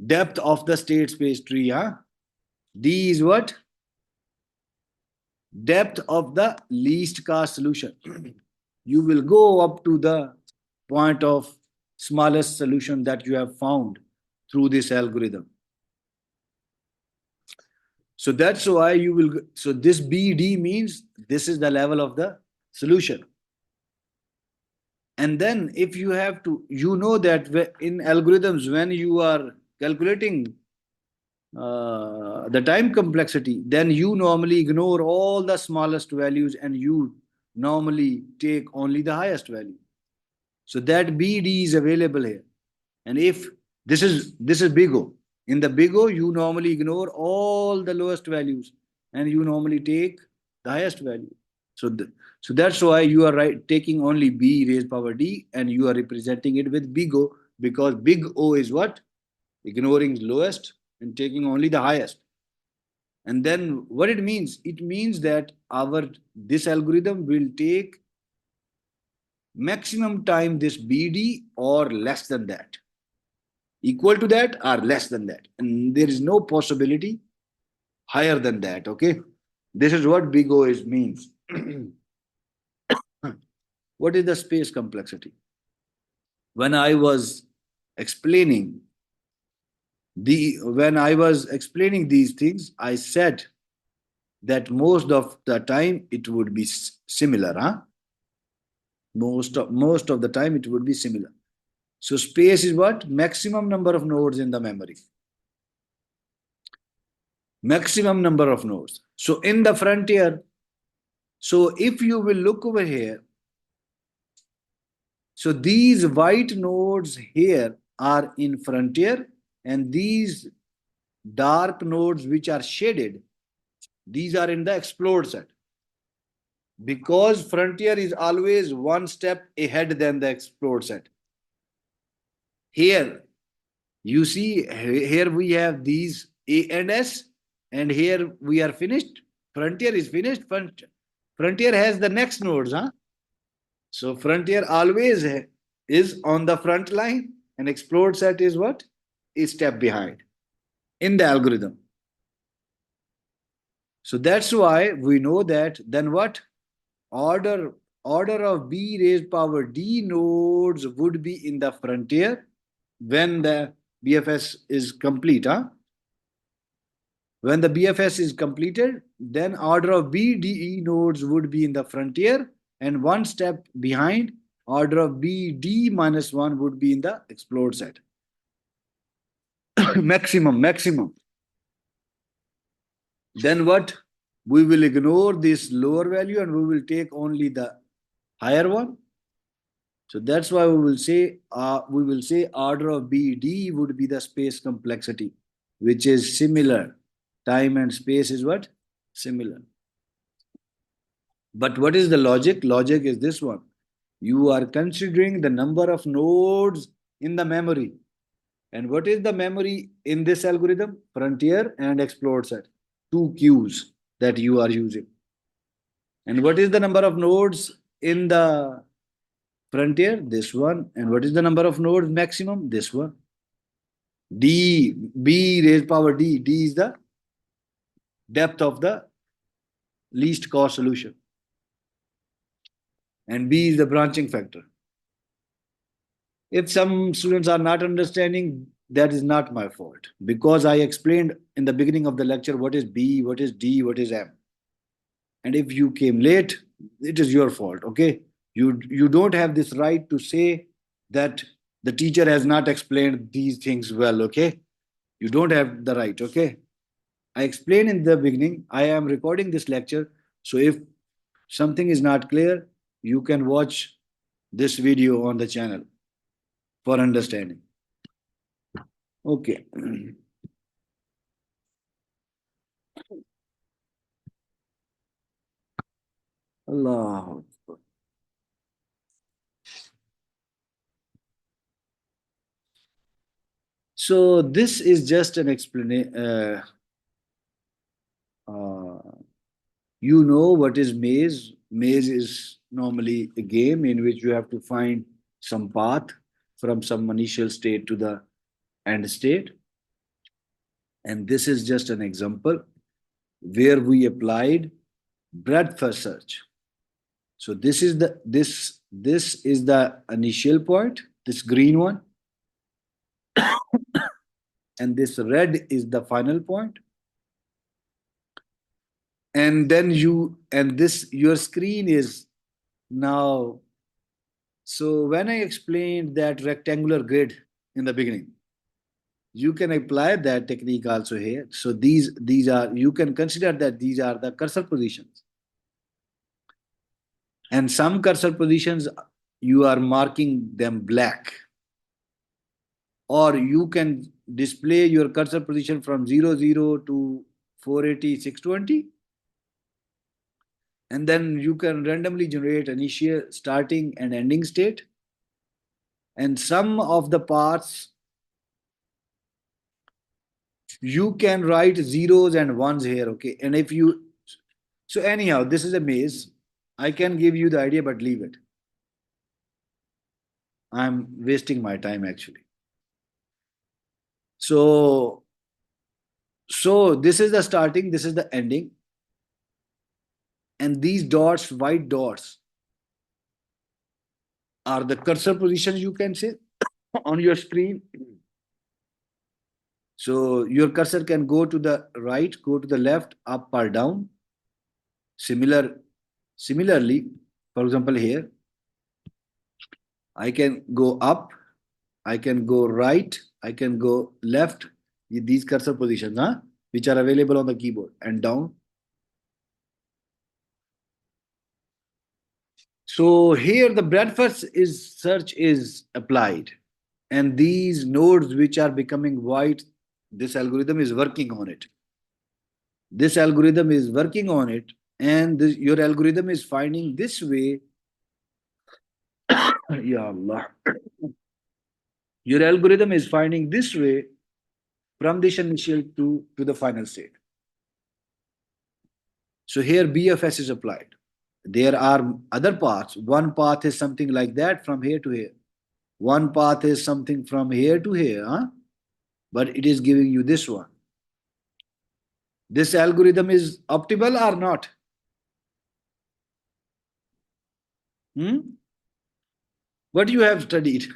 [SPEAKER 1] Depth of the state space tree, huh? D is what? Depth of the least cost solution. You will go up to the point of smallest solution that you have found through this algorithm. So that's why you will, so this BD means this is the level of the solution. And then if you have to, you know that in algorithms, when you are calculating the time complexity, then you normally ignore all the smallest values and you normally take only the highest value. So that BD is available here. And if this is big O, in the big O, you normally ignore all the lowest values and you normally take the highest value. So that's why you are right taking only B raised power D and you are representing it with big O, because big O is what? Ignoring lowest and taking only the highest. And then what it means? It means that this algorithm will take maximum time this BD or less than that. Equal to that or less than that. And there is no possibility higher than that. Okay. This is what big O is means. What is the space complexity? When I was explaining these things, I said that most of the time it would be similar, huh? Most of the time it would be similar. So space is what? Maximum number of nodes in the memory. Maximum number of nodes. So in the frontier, so if you will look over here, so these white nodes here are in frontier, and these dark nodes which are shaded, these are in the explored set. Because frontier is always one step ahead than the explored set. Here, you see, here we have these A and S, and here we are finished. Frontier is finished. Frontier has the next nodes, huh? So frontier always is on the front line, and explored set is what? A step behind in the algorithm. So that's why we know that then what? Order of B raised power D nodes would be in the frontier when the BFS is complete, huh? When the BFS is completed, then order of BDE nodes would be in the frontier, and one step behind, order of BD minus 1 would be in the explored set. maximum. Then what? We will ignore this lower value and we will take only the higher one. So that's why we will say order of BD would be the space complexity, which is similar. Time and space is what? Similar. But what is the logic? Logic is this one. You are considering the number of nodes in the memory. And what is the memory in this algorithm? Frontier and explored set. 2 queues that you are using. And what is the number of nodes in the frontier? This one. And what is the number of nodes maximum? This one. D, B raised power D. D is the depth of the least cost solution. And B is the branching factor. If some students are not understanding, that is not my fault, because I explained in the beginning of the lecture what is B, what is D, what is M. And if you came late, it is your fault, okay? You don't have this right to say that the teacher has not explained these things well, okay? You don't have the right, okay? I explained in the beginning, I am recording this lecture, so if something is not clear, you can watch this video on the channel for understanding. Okay. Allah. So this is just an explanation. Uh, you know what is maze? Maze is normally a game in which you have to find some path from some initial state to the end state. And this is just an example where we applied breadth first search. So this is the initial point, this green one, and this red is the final point. And then this your screen is now. So when I explained that rectangular grid in the beginning, you can apply that technique also here. So these are, you can consider that these are the cursor positions. And some cursor positions you are marking them black, or you can display your cursor position from 00 to 480 620, and then you can randomly generate initial, starting and ending state. And some of the parts you can write zeros and ones here, okay? And if you, so anyhow, this is a maze. I can give you the idea, but leave it. I'm wasting my time actually. So this is the starting, this is the ending, and these dots, white dots, are the cursor positions, you can say, on your screen. So your cursor can go to the right, go to the left, up or down. Similarly, for example, here, I can go up, I can go right, I can go left. These cursor positions, which are available on the keyboard, and down. So here the breadth first is search is applied, and these nodes which are becoming white, this algorithm is working on it. This algorithm is working on it, and your algorithm is finding this way. Ya Allah. Your algorithm is finding this way from this initial to the final state. So here BFS is applied. There are other paths. One path is something like that from here to here. One path is something from here to here, but it is giving you this one. This algorithm is optimal or not? What you have studied?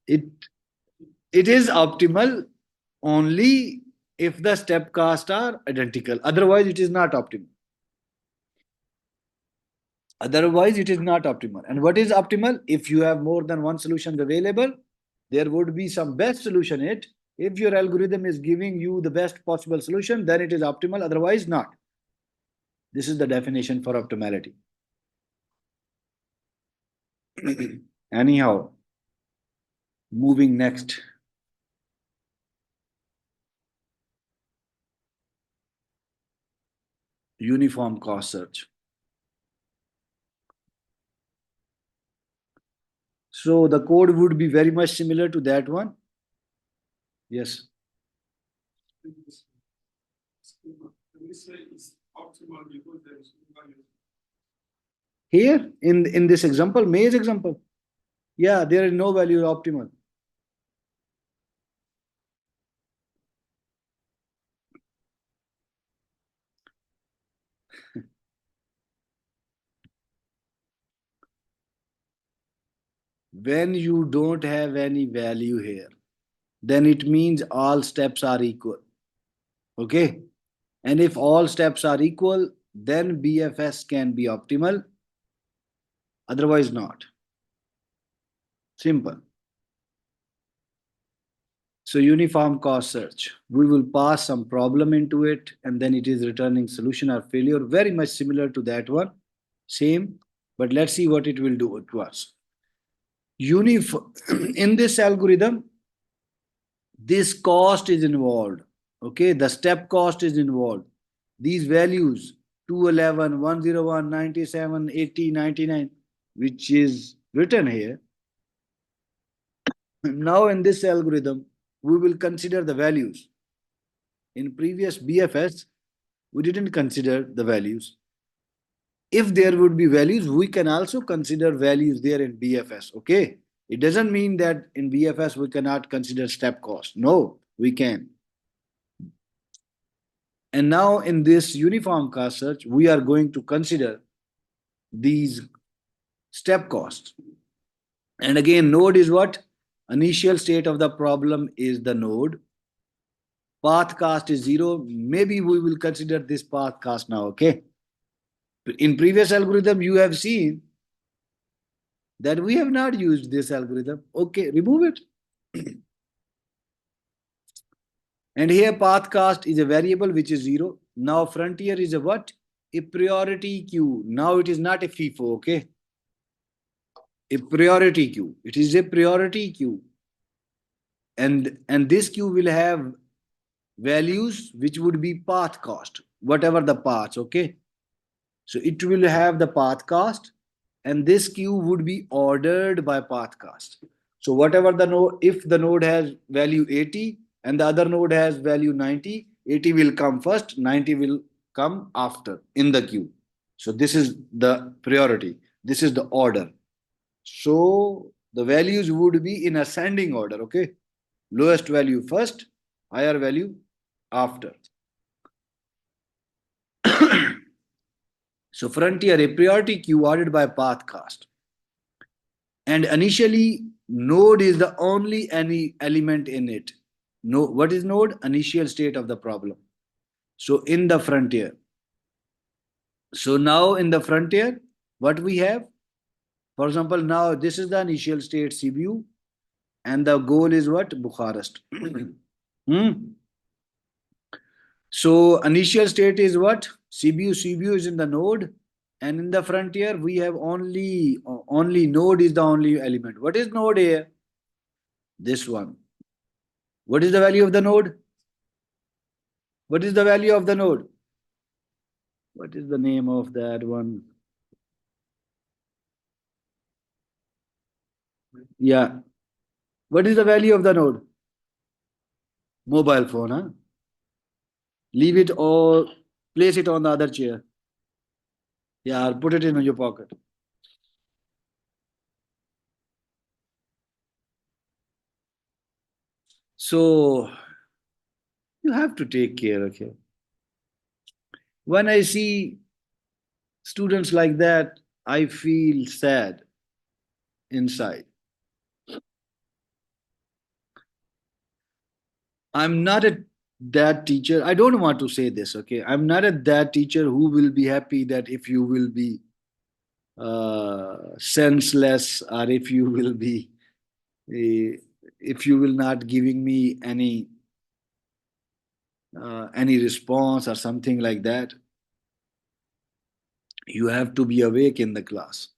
[SPEAKER 1] it it is optimal only if the step costs are identical. Otherwise, it is not optimal. Otherwise, it is not optimal. And what is optimal? If you have more than one solution available, there would be some best solution in it. If your algorithm is giving you the best possible solution, then it is optimal. Otherwise, not. This is the definition for optimality. Anyhow, moving next. Uniform cost search. So the code would be very much similar to that one. Yes. Here in this example, maze example, yeah, there is no value optimal. When you don't have any value here, then it means all steps are equal. Okay. And if all steps are equal, then BFS can be optimal. Otherwise, not. Simple. So uniform cost search, we will pass some problem into it, and then it is returning solution or failure, very much similar to that one. Same, but let's see what it will do to us. In this algorithm, this cost is involved. Okay, the step cost is involved. These values 211, 101, 97, 80, 99, which is written here. Now in this algorithm, we will consider the values. In previous BFS, we didn't consider the values. If there would be values, we can also consider values there in BFS. Okay. It doesn't mean that in BFS we cannot consider step cost. No, we can. And now in this uniform cost search, we are going to consider these step costs. And again, node is what? Initial state of the problem is the node. Path cost is 0. Maybe we will consider this path cost now. Okay. In previous algorithm, you have seen that we have not used this algorithm. Okay, remove it. And here path cost is a variable which is 0. Now frontier is a what? A priority queue. Now it is not a FIFO, okay? A priority queue. It is a priority queue. And this queue will have values which would be path cost, whatever the paths, okay? So it will have the path cost, and this queue would be ordered by path cost. So whatever the node, if the node has value 80 and the other node has value 90, 80 will come first, 90 will come after in the queue. So this is the priority. This is the order. So the values would be in ascending order, okay? Lowest value first, higher value after. So frontier, a priority queue ordered by path cost. And initially, node is the only any element in it. No, what is node? Initial state of the problem. So in the frontier. So now in the frontier, what we have? For example, now this is the initial state Sibiu, and the goal is what? Bukharest. Hmm? So initial state is what? Sibiu. Sibiu is in the node, and in the frontier we have only node is the only element. What is node here? This one. What is the value of the node? What is the value of the node? What is the name of that one? Yeah. What is the value of the node? Mobile phone, huh? Leave it or place it on the other chair. Yeah, or put it in your pocket. So you have to take care, okay? When I see students like that, I feel sad inside. I'm not a that teacher. I don't want to say this, okay? I'm not a that teacher who will be happy that if you will be senseless, or if you will be if you will not giving me any response or something like that. You have to be awake in the class.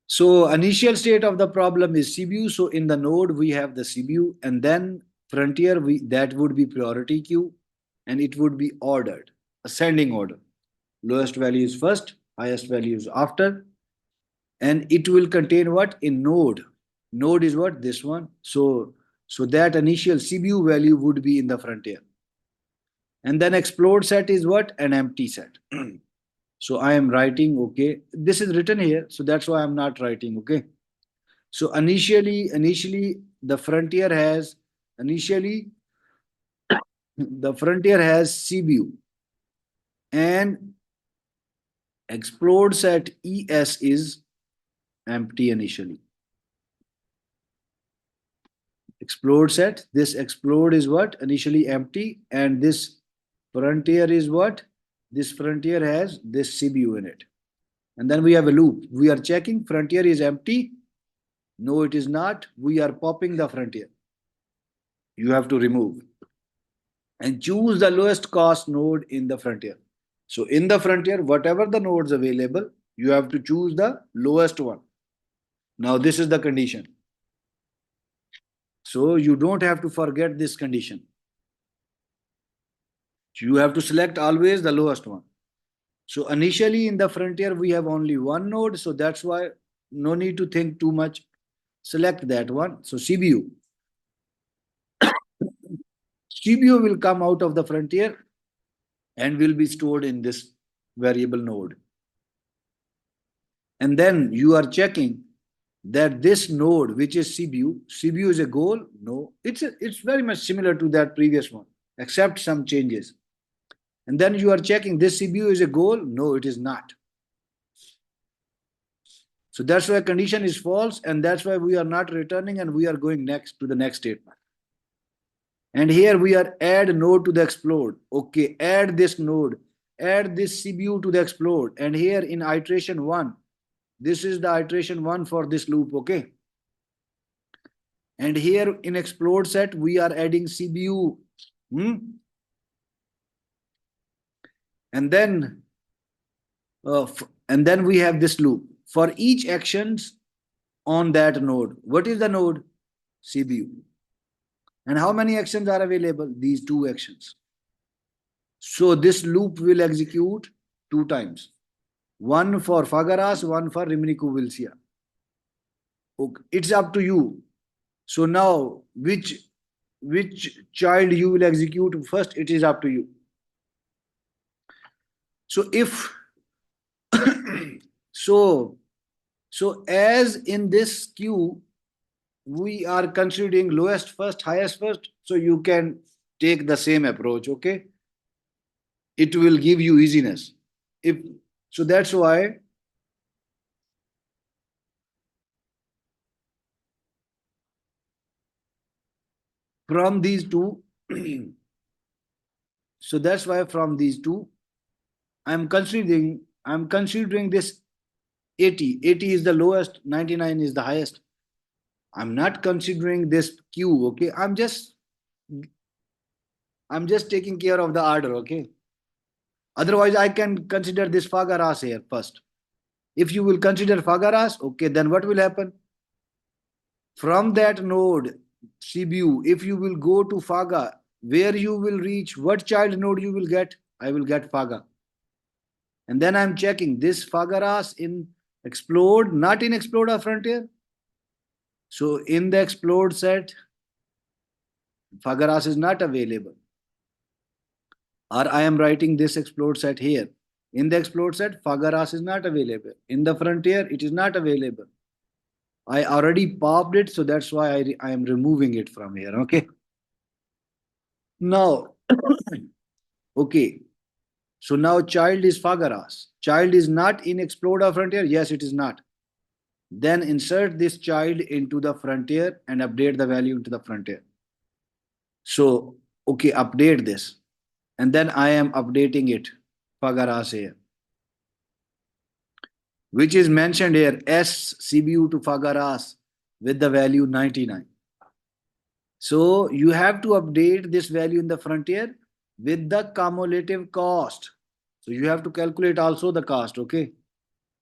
[SPEAKER 1] So initial state of the problem is CBU. So in the node we have the CBU, and then frontier that would be priority queue, and it would be ordered, ascending order. Lowest value is first, highest value is after, and it will contain what in node. Node is what? This one. So that initial CBU value would be in the frontier. And then explode set is what? An empty set. So I am writing, okay. This is written here, so that's why I'm not writing, okay. So initially initially the frontier has CBU, and explode set ES is empty initially. Explode set, this explode is what? Initially empty, and this frontier is what? This frontier has this CBU in it. And then we have a loop. We are checking frontier is empty. No, it is not. We are popping the frontier. You have to remove and choose the lowest cost node in the frontier. So in the frontier, whatever the nodes available, you have to choose the lowest one. Now this is the condition. So you don't have to forget this condition. You have to select always the lowest one. So initially in the frontier, we have only one node. So that's why no need to think too much. Select that one. So CBU. CBU will come out of the frontier and will be stored in this variable node. And then you are checking that this node, which is CBU is a goal. No, it's very much similar to that previous one, except some changes. And then you are checking this CBU is a goal. No, it is not. So that's why condition is false, and that's why we are not returning, and we are going next to the next statement. And here we are add node to the explode. Okay, add this node, add this CBU to the explode. And here in iteration one, this is the iteration one for this loop, okay? And here in explode set, we are adding CBU. And then we have this loop for each actions on that node. What is the node? CBU. And how many actions are available? These two actions. So this loop will execute 2 times. One for Fagaras, one for Rimini-Kuvilcia. Okay. It's up to you. So now, which child you will execute first, it is up to you. So if so as in this queue, we are considering lowest first, highest first. So you can take the same approach, okay? It will give you easiness. So that's why from these two, so that's why from these two, I'm considering this 80. 80 is the lowest, 99 is the highest. I'm not considering this queue, okay? I'm just taking care of the order, okay? Otherwise, I can consider this Fagaras here first. If you will consider Fagaras, okay, then what will happen? From that node, CBU, if you will go to Faga, where you will reach, what child node you will get? I will get Faga. And then I'm checking this Fagaras in explode, not in explode or frontier. So in the explode set, Fagaras is not available. Or I am writing this explode set here. In the explode set, Fagaras is not available. In the frontier, it is not available. I already popped it, so that's why I am removing it from here, okay? Now, okay. So now child is Fagaras. Child is not in explode or frontier? Yes, it is not. Then insert this child into the frontier and update the value into the frontier. So, okay, update this. And then I am updating it, Fagaras here, which is mentioned here, S CBU to Fagaras with the value 99. So you have to update this value in the frontier with the cumulative cost. So you have to calculate also the cost, okay?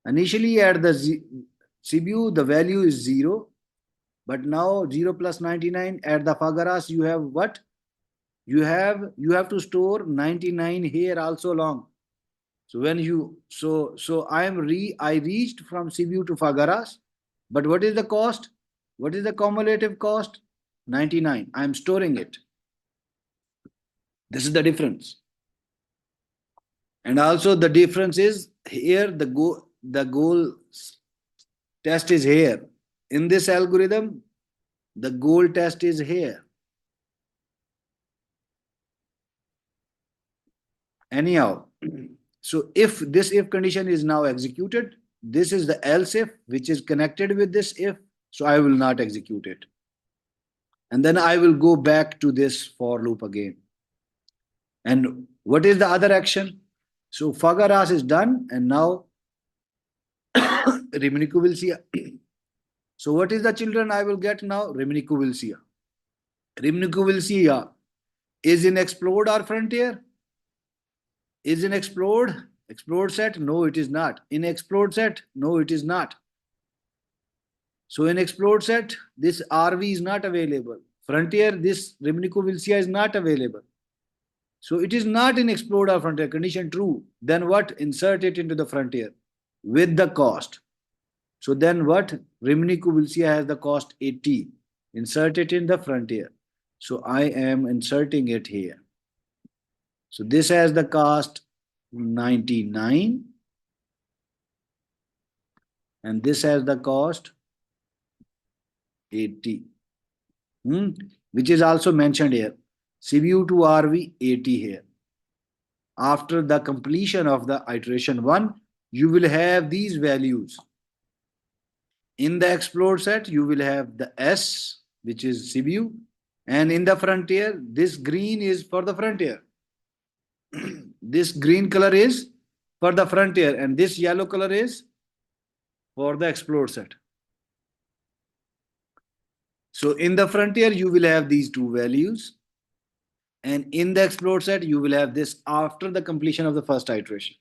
[SPEAKER 1] Initially at the CBU, the value is 0. But now 0 plus 99 at the Fagaras, you have what? You have to store 99 here also long. So when you, I reached from CBU to Fagaras, but what is the cost? What is the cumulative cost? 99. I am storing it. This is the difference. And also the difference is here, the goal test is here. In this algorithm, the goal test is here. Anyhow, so if this if condition is now executed, this is the else if, which is connected with this if, so I will not execute it. And then I will go back to this for loop again. And what is the other action? So Fagaras is done, and now Rimini-Kuvilcia. So what is the children I will get now? Rimini-Kuvilcia. Rimini-Kuvilcia is in explode or frontier? Is in explode set? No, it is not. In explode set? No, it is not. So in explode set, this RV is not available. Frontier, this Rimini-Kuvilcia is not available. So it is not in explode or frontier. Condition true. Then what? Insert it into the frontier with the cost. So then what? Rimini Kubilcia has the cost 80. Insert it in the frontier. So I am inserting it here. So this has the cost 99 and this has the cost 80. Which is also mentioned here. CBU to RV 80 here. After the completion of the iteration 1, you will have these values. In the explode set, you will have the S, which is CBU, and in the frontier, this green is for the frontier. This green color is for the frontier, and this yellow color is for the explode set. So in the frontier, you will have these two values, and in the explode set, you will have this after the completion of the first iteration.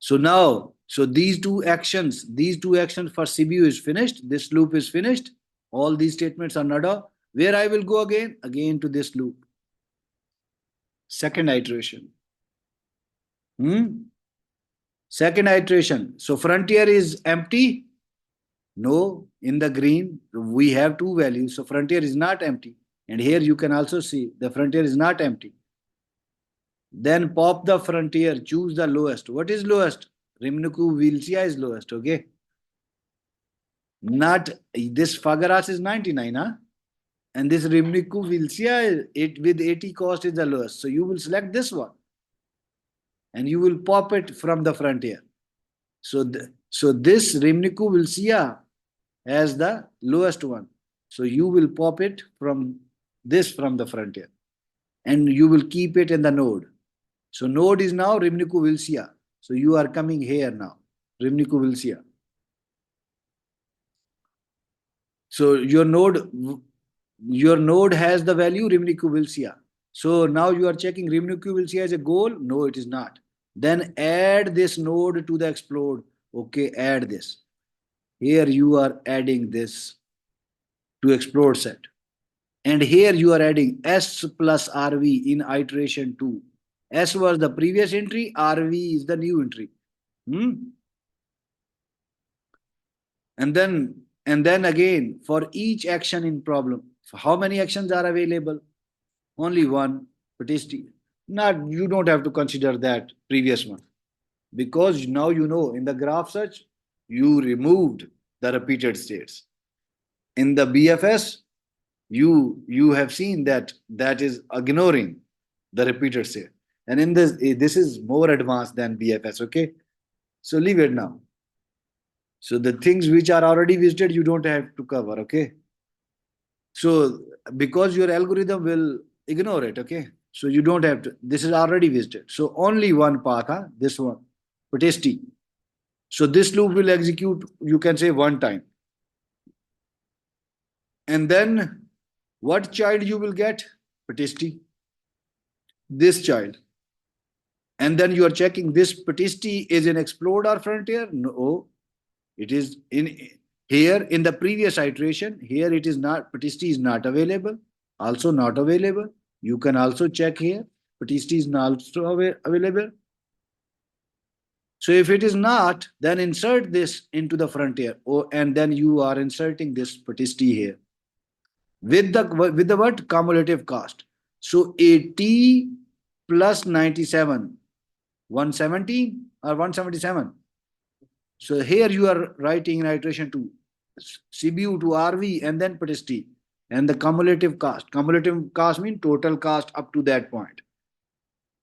[SPEAKER 1] So now, so these two actions for CBU is finished. This loop is finished. All these statements are nada. Where I will go again? Again to this loop. Second iteration. Second iteration. So frontier is empty. No, in the green, we have two values. So frontier is not empty. And here you can also see the frontier is not empty. Then pop the frontier, choose the lowest. What is lowest? Rimniku-Vilcia is lowest, okay? Not this Fagaras is 99, huh? And this Rimniku-Vilcia, it with 80 cost is the lowest. So you will select this one. And you will pop it from the frontier. So this Rimniku-Vilcia has the lowest one. So you will pop it from this from the frontier. And you will keep it in the node. So node is now Rimniku-Vilcia. So you are coming here now, Rimniku-Vilcia. So your node has the value Rimniku-Vilcia. So now you are checking Rimniku-Vilcia as a goal. No, it is not. Then add this node to the explode. Okay, add this. Here you are adding this to explode set. And here you are adding S plus RV in iteration 2. S was the previous entry, RV is the new entry. And then again, for each action in problem, how many actions are available? Only one, Petisti. Not, you don't have to consider that previous one. Because now you know in the graph search, you removed the repeated states. In the BFS, you have seen that is ignoring the repeated state. And in this is more advanced than BFS, okay? So leave it now. So the things which are already visited, you don't have to cover, okay? So because your algorithm will ignore it, okay? So you don't have to, this is already visited. So only one path, huh? This one, Petisti. So this loop will execute, you can say one time. And then what child you will get? Petisti. This child. And then you are checking this Petisti is in explode or frontier? No, it is in here in the previous iteration. Here it is not, Petisti is not available, also not available. You can also check here, Petisti is not also available. So if it is not, then insert this into the frontier, and then you are inserting this Petisti here with the what? Cumulative cost. So 80 plus 97, 170 or 177. So here you are writing in iteration 2, CBU to RV and then Petisti and the cumulative cost. Cumulative cost means total cost up to that point.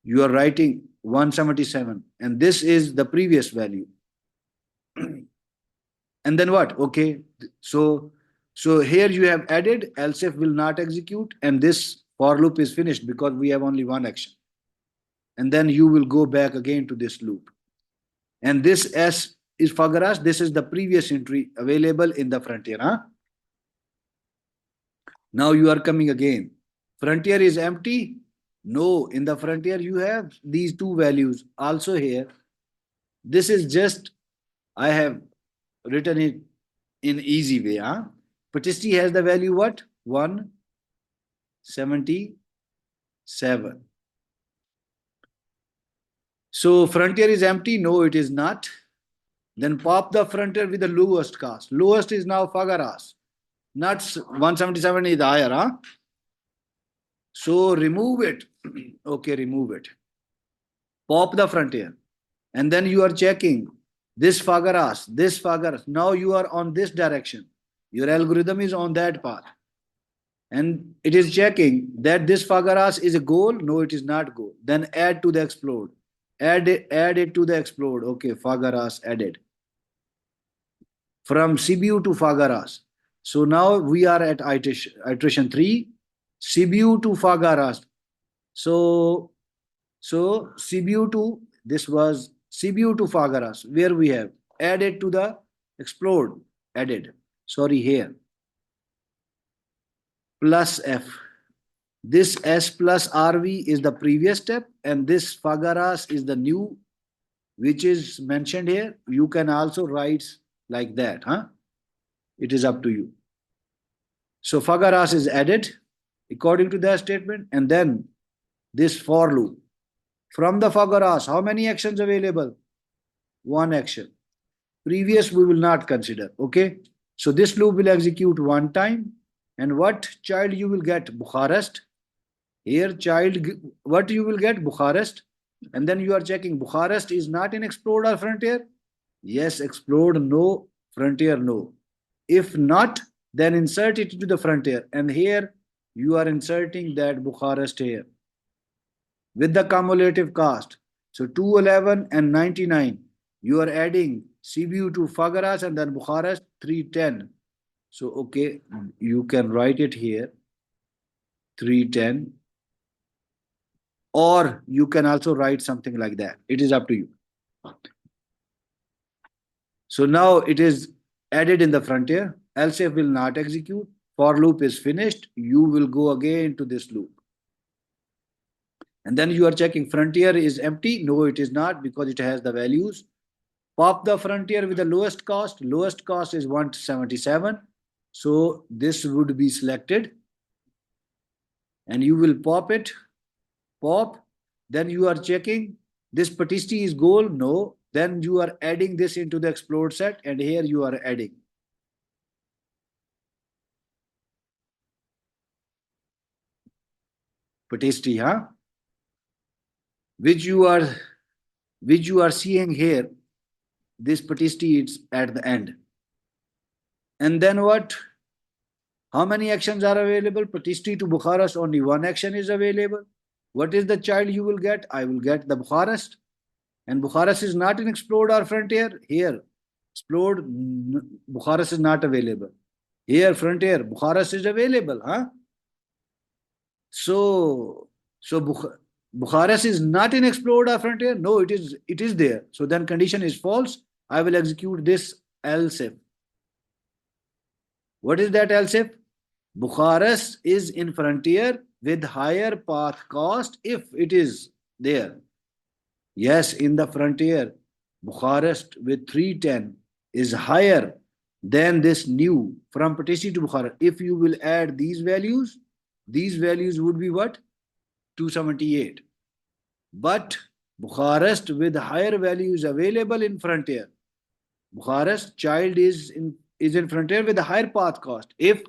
[SPEAKER 1] You are writing 177 and this is the previous value. And then what? Okay, so here you have added, else if will not execute, and this for loop is finished because we have only one action. And then you will go back again to this loop. And this S is Fagaras. This is the previous entry available in the frontier. Huh? Now you are coming again. Frontier is empty. No, in the frontier you have these two values also here. This is just, I have written it in easy way. Huh? Petisti has the value what? 177. 7. So frontier is empty. No, it is not. Then pop the frontier with the lowest cost. Lowest is now Fagaras. Not 177 is higher, huh? So remove it. Okay, remove it. Pop the frontier. And then you are checking this Fagaras, this Fagaras. Now you are on this direction. Your algorithm is on that path. And it is checking that this Fagaras is a goal. No, it is not goal. Then add to the explode. Add it to the explode. Okay, Fagaras added. From CBU to Fagaras. So now we are at iteration 3. CBU to Fagaras. So CBU to, this was CBU to Fagaras, where we have added to the explode, added. Sorry, here. Plus F. This S plus RV is the previous step, and this Fagaras is the new, which is mentioned here. You can also write like that, huh? It is up to you. So Fagaras is added according to that statement, and then this for loop. From the Fagaras, how many actions available? One action. Previous we will not consider, okay? So this loop will execute one time, and what child you will get? Bukharest. Here child, what you will get? Bukharest. And then you are checking Bukharest is not in explode or frontier? Yes, explode, no, frontier, no. If not, then insert it into the frontier. And here you are inserting that Bukharest here with the cumulative cost. So 211 and 99. You are adding CBU to Fagaras and then Bukharest 310. So okay, you can write it here 310. Or you can also write something like that. It is up to you. So now it is added in the frontier. Else if will not execute. For loop is finished. You will go again to this loop. And then you are checking frontier is empty. No, it is not, because it has the values. Pop the frontier with the lowest cost. Lowest cost is 177. So this would be selected. And you will pop it. Pop. Then you are checking this Patisti is goal. No. Then you are adding this into the explode set, and here you are adding. Patisti, huh? Which you are seeing here. This Patisti is at the end. And then what? How many actions are available? Patisti to Bukharest, only one action is available. What is the child you will get? I will get the Bukharest. And Bukharest is not in explode or frontier. Here, explode, Bukharest is not available. Here, frontier, Bukharest is available, huh? So Bukharest is not in explode or frontier. No, it is there. So then condition is false. I will execute this else if. What is that else if? Bukharest is in frontier with higher path cost if it is there. Yes, in the frontier, Bukharest with 310 is higher than this new from Patisti to Bukharest. If you will add these values would be what? 278. But Bukharest with higher values available in frontier. Bukharest child is in frontier with a higher path cost. If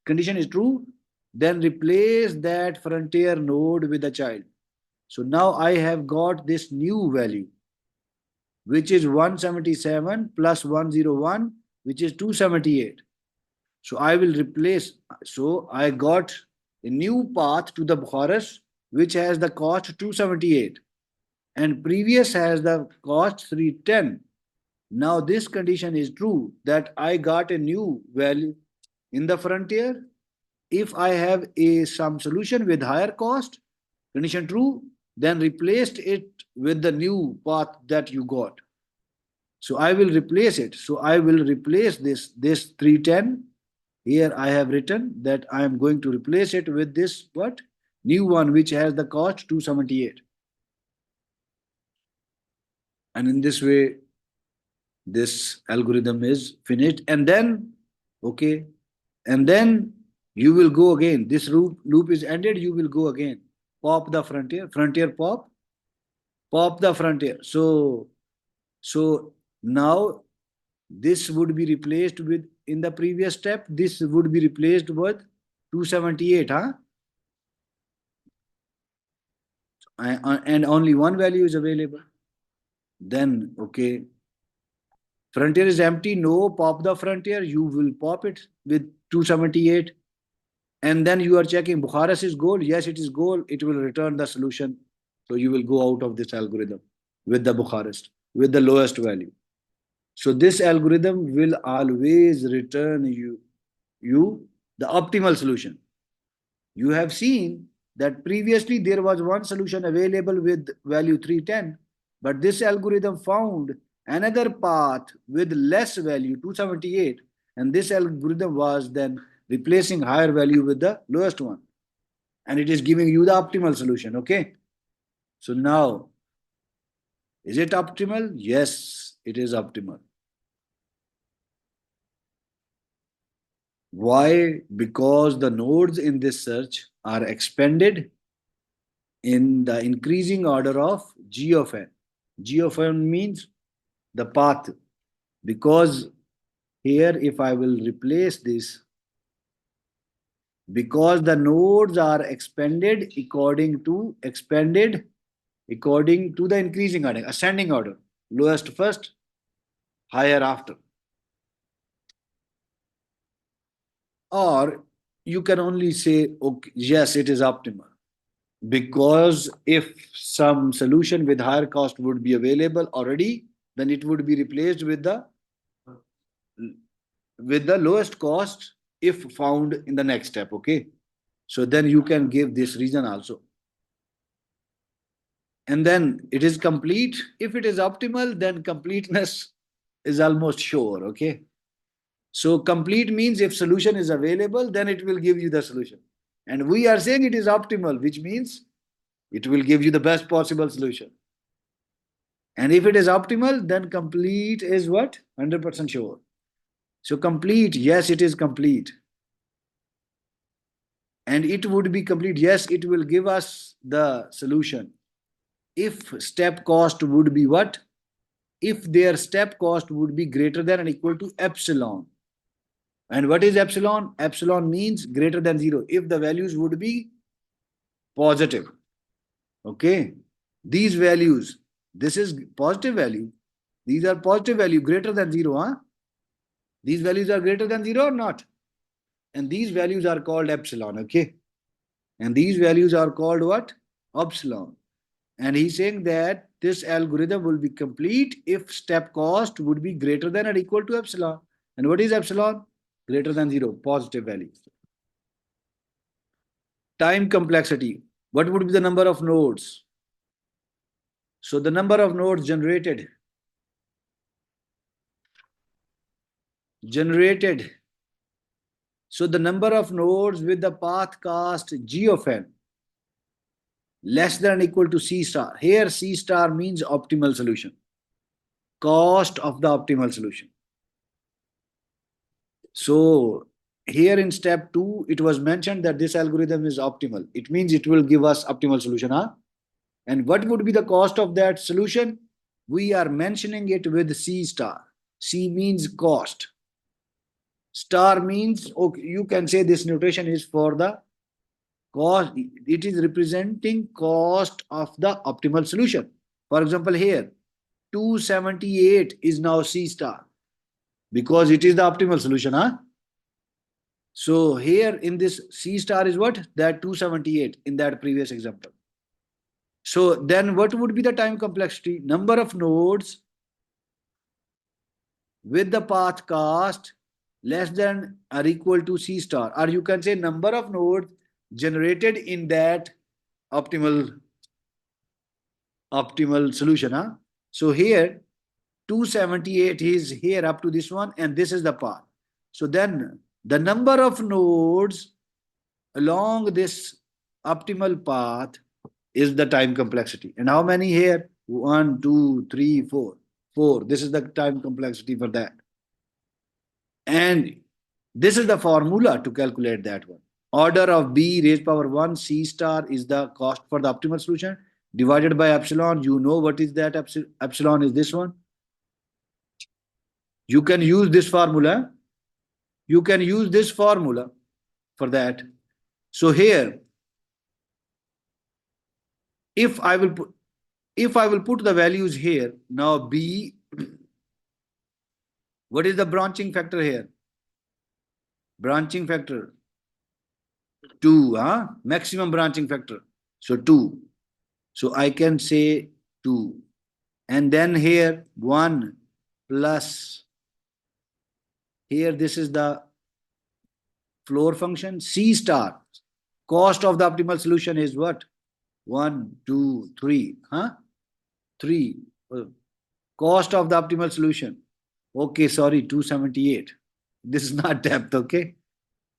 [SPEAKER 1] condition is true, then replace that frontier node with a child. So now I have got this new value, which is 177 plus 101, which is 278. So I will replace. So I got a new path to the Bukharest, which has the cost 278. And previous has the cost 310. Now this condition is true, that I got a new value in the frontier. If I have some solution with higher cost, condition true, then replaced it with the new path that you got. So I will replace it. So I will replace this 310. Here I have written that I am going to replace it with this what? New one, which has the cost 278. And in this way, this algorithm is finished. And then, okay, and then you will go again. This loop is ended, you will go again. Pop the frontier. Frontier pop. Pop the frontier. So now this would be replaced with, in the previous step, this would be replaced with 278, huh? And only one value is available. Then, okay, frontier is empty. No, pop the frontier. You will pop it with 278. And then you are checking Bukharis is goal. Yes, it is goal. It will return the solution. So you will go out of this algorithm with the Bukharist, with the lowest value. So this algorithm will always return you the optimal solution. You have seen that previously there was one solution available with value 310, but this algorithm found another path with less value 278, and this algorithm was then replacing higher value with the lowest one, and it is giving you the optimal solution. Okay, so now is it optimal? Yes, it is optimal. Why? Because the nodes in this search are expanded in the increasing order of g of n. G of n means the path, because here if I will replace this, because the nodes are expanded according to the increasing order, ascending order, lowest first, higher after. Or you can only say, okay, yes, it is optimal. Because if some solution with higher cost would be available already, then it would be replaced with the lowest cost if found in the next step. Okay, so then you can give this reason also. And then it is complete. If it is optimal, then completeness is almost sure. Okay, so complete means if solution is available, then it will give you the solution, and we are saying it is optimal, which means it will give you the best possible solution. And if it is optimal, then complete is what? 100% sure. So complete, yes, it is complete. And it would be complete, yes, it will give us the solution. If step cost would be what? If their step cost would be greater than or equal to epsilon. And what is epsilon? Epsilon means greater than 0. If the values would be positive. Okay. These values, this is positive value. These are positive value greater than 0. Huh? These values are greater than 0 or not? And these values are called epsilon. Okay. And these values are called what? Epsilon. And he's saying that this algorithm will be complete if step cost would be greater than or equal to epsilon. And what is epsilon? Greater than 0, positive value. Time complexity. What would be the number of nodes? So the number of nodes generated so the number of nodes with the path cost g of n less than or equal to c star. Here c star means optimal solution, cost of the optimal solution. So here in step 2, it was mentioned that this algorithm is optimal. It means it will give us optimal solution. Huh? And what would be the cost of that solution? We are mentioning it with C star. C means cost. Star means, okay, you can say this notation is for the cost. It is representing cost of the optimal solution. For example, here, 278 is now C star because it is the optimal solution. Huh? So here in this C star is what? That 278 in that previous example. So then what would be the time complexity? Number of nodes with the path cost less than or equal to C star, or you can say number of nodes generated in that optimal solution. Huh? So here 278 is here up to this one, and this is the path. So then the number of nodes along this optimal path is the time complexity. And how many here? 1, 2, 3, 4. 4. This is the time complexity for that. And this is the formula to calculate that one. order of b raised power 1 c star is the cost for the optimal solution divided by epsilon. You know what is that? Epsilon is this one. You can use this formula. You can use this formula for that. So here, if I will put the values here, now b, what is the branching factor here? Branching factor 2, maximum branching factor. So 2. So I can say 2. And then here 1 plus, here this is the floor function, C star. Cost of the optimal solution is what? 1, 2, 3. 3. Cost of the optimal solution. Okay, sorry, 278. This is not depth, okay?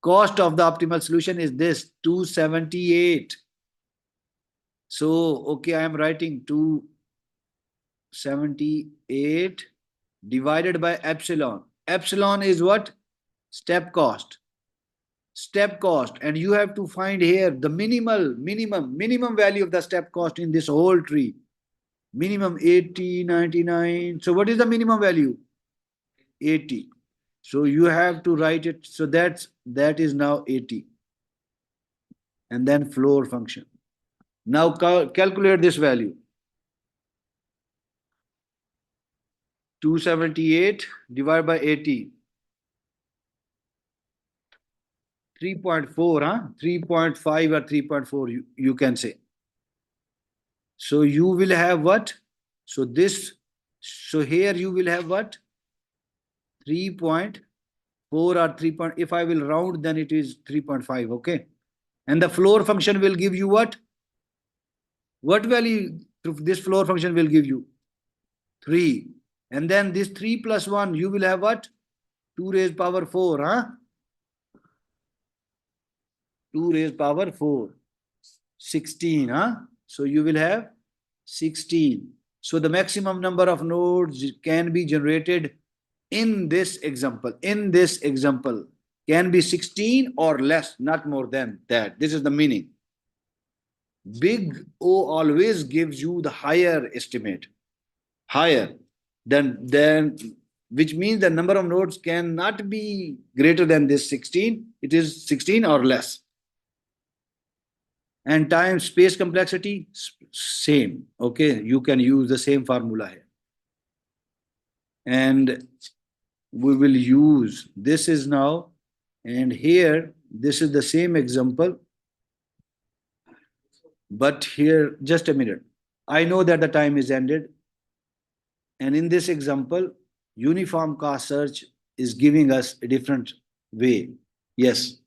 [SPEAKER 1] Cost of the optimal solution is this, 278. So, okay, I am writing 278 divided by epsilon. Epsilon is what? Step cost. Step cost. And you have to find here the minimum value of the step cost in this whole tree. Minimum 80, 99. So what is the minimum value? 80. So you have to write it. So that is now 80. And then floor function. Now calculate this value. 278 divided by 80. 3.4, 3.5 or 3.4 you can say. So you will have what? So here you will have what? 3.4 or 3. If I will round, then it is 3.5, okay? And the floor function will give you what? What value this floor function will give you? 3. And then this 3 plus 1, you will have what? 2 raised power 4, 2 raised power 4. 16, So you will have 16. So the maximum number of nodes can be generated in this example. In this example, can be 16 or less, not more than that. This is the meaning. Big O always gives you the higher estimate. Higher than which means the number of nodes cannot be greater than this 16. It is 16 or less. And time space complexity same, okay? You can use the same formula here. And we will use this is now, and here this is the same example, but here just a minute. I know that the time is ended, and in this example uniform cost search is giving us a different way. Yes.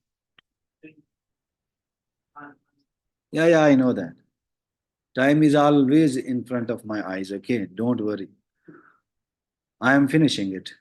[SPEAKER 1] Yeah, I know that. Time is always in front of my eyes, okay? Don't worry. I am finishing it.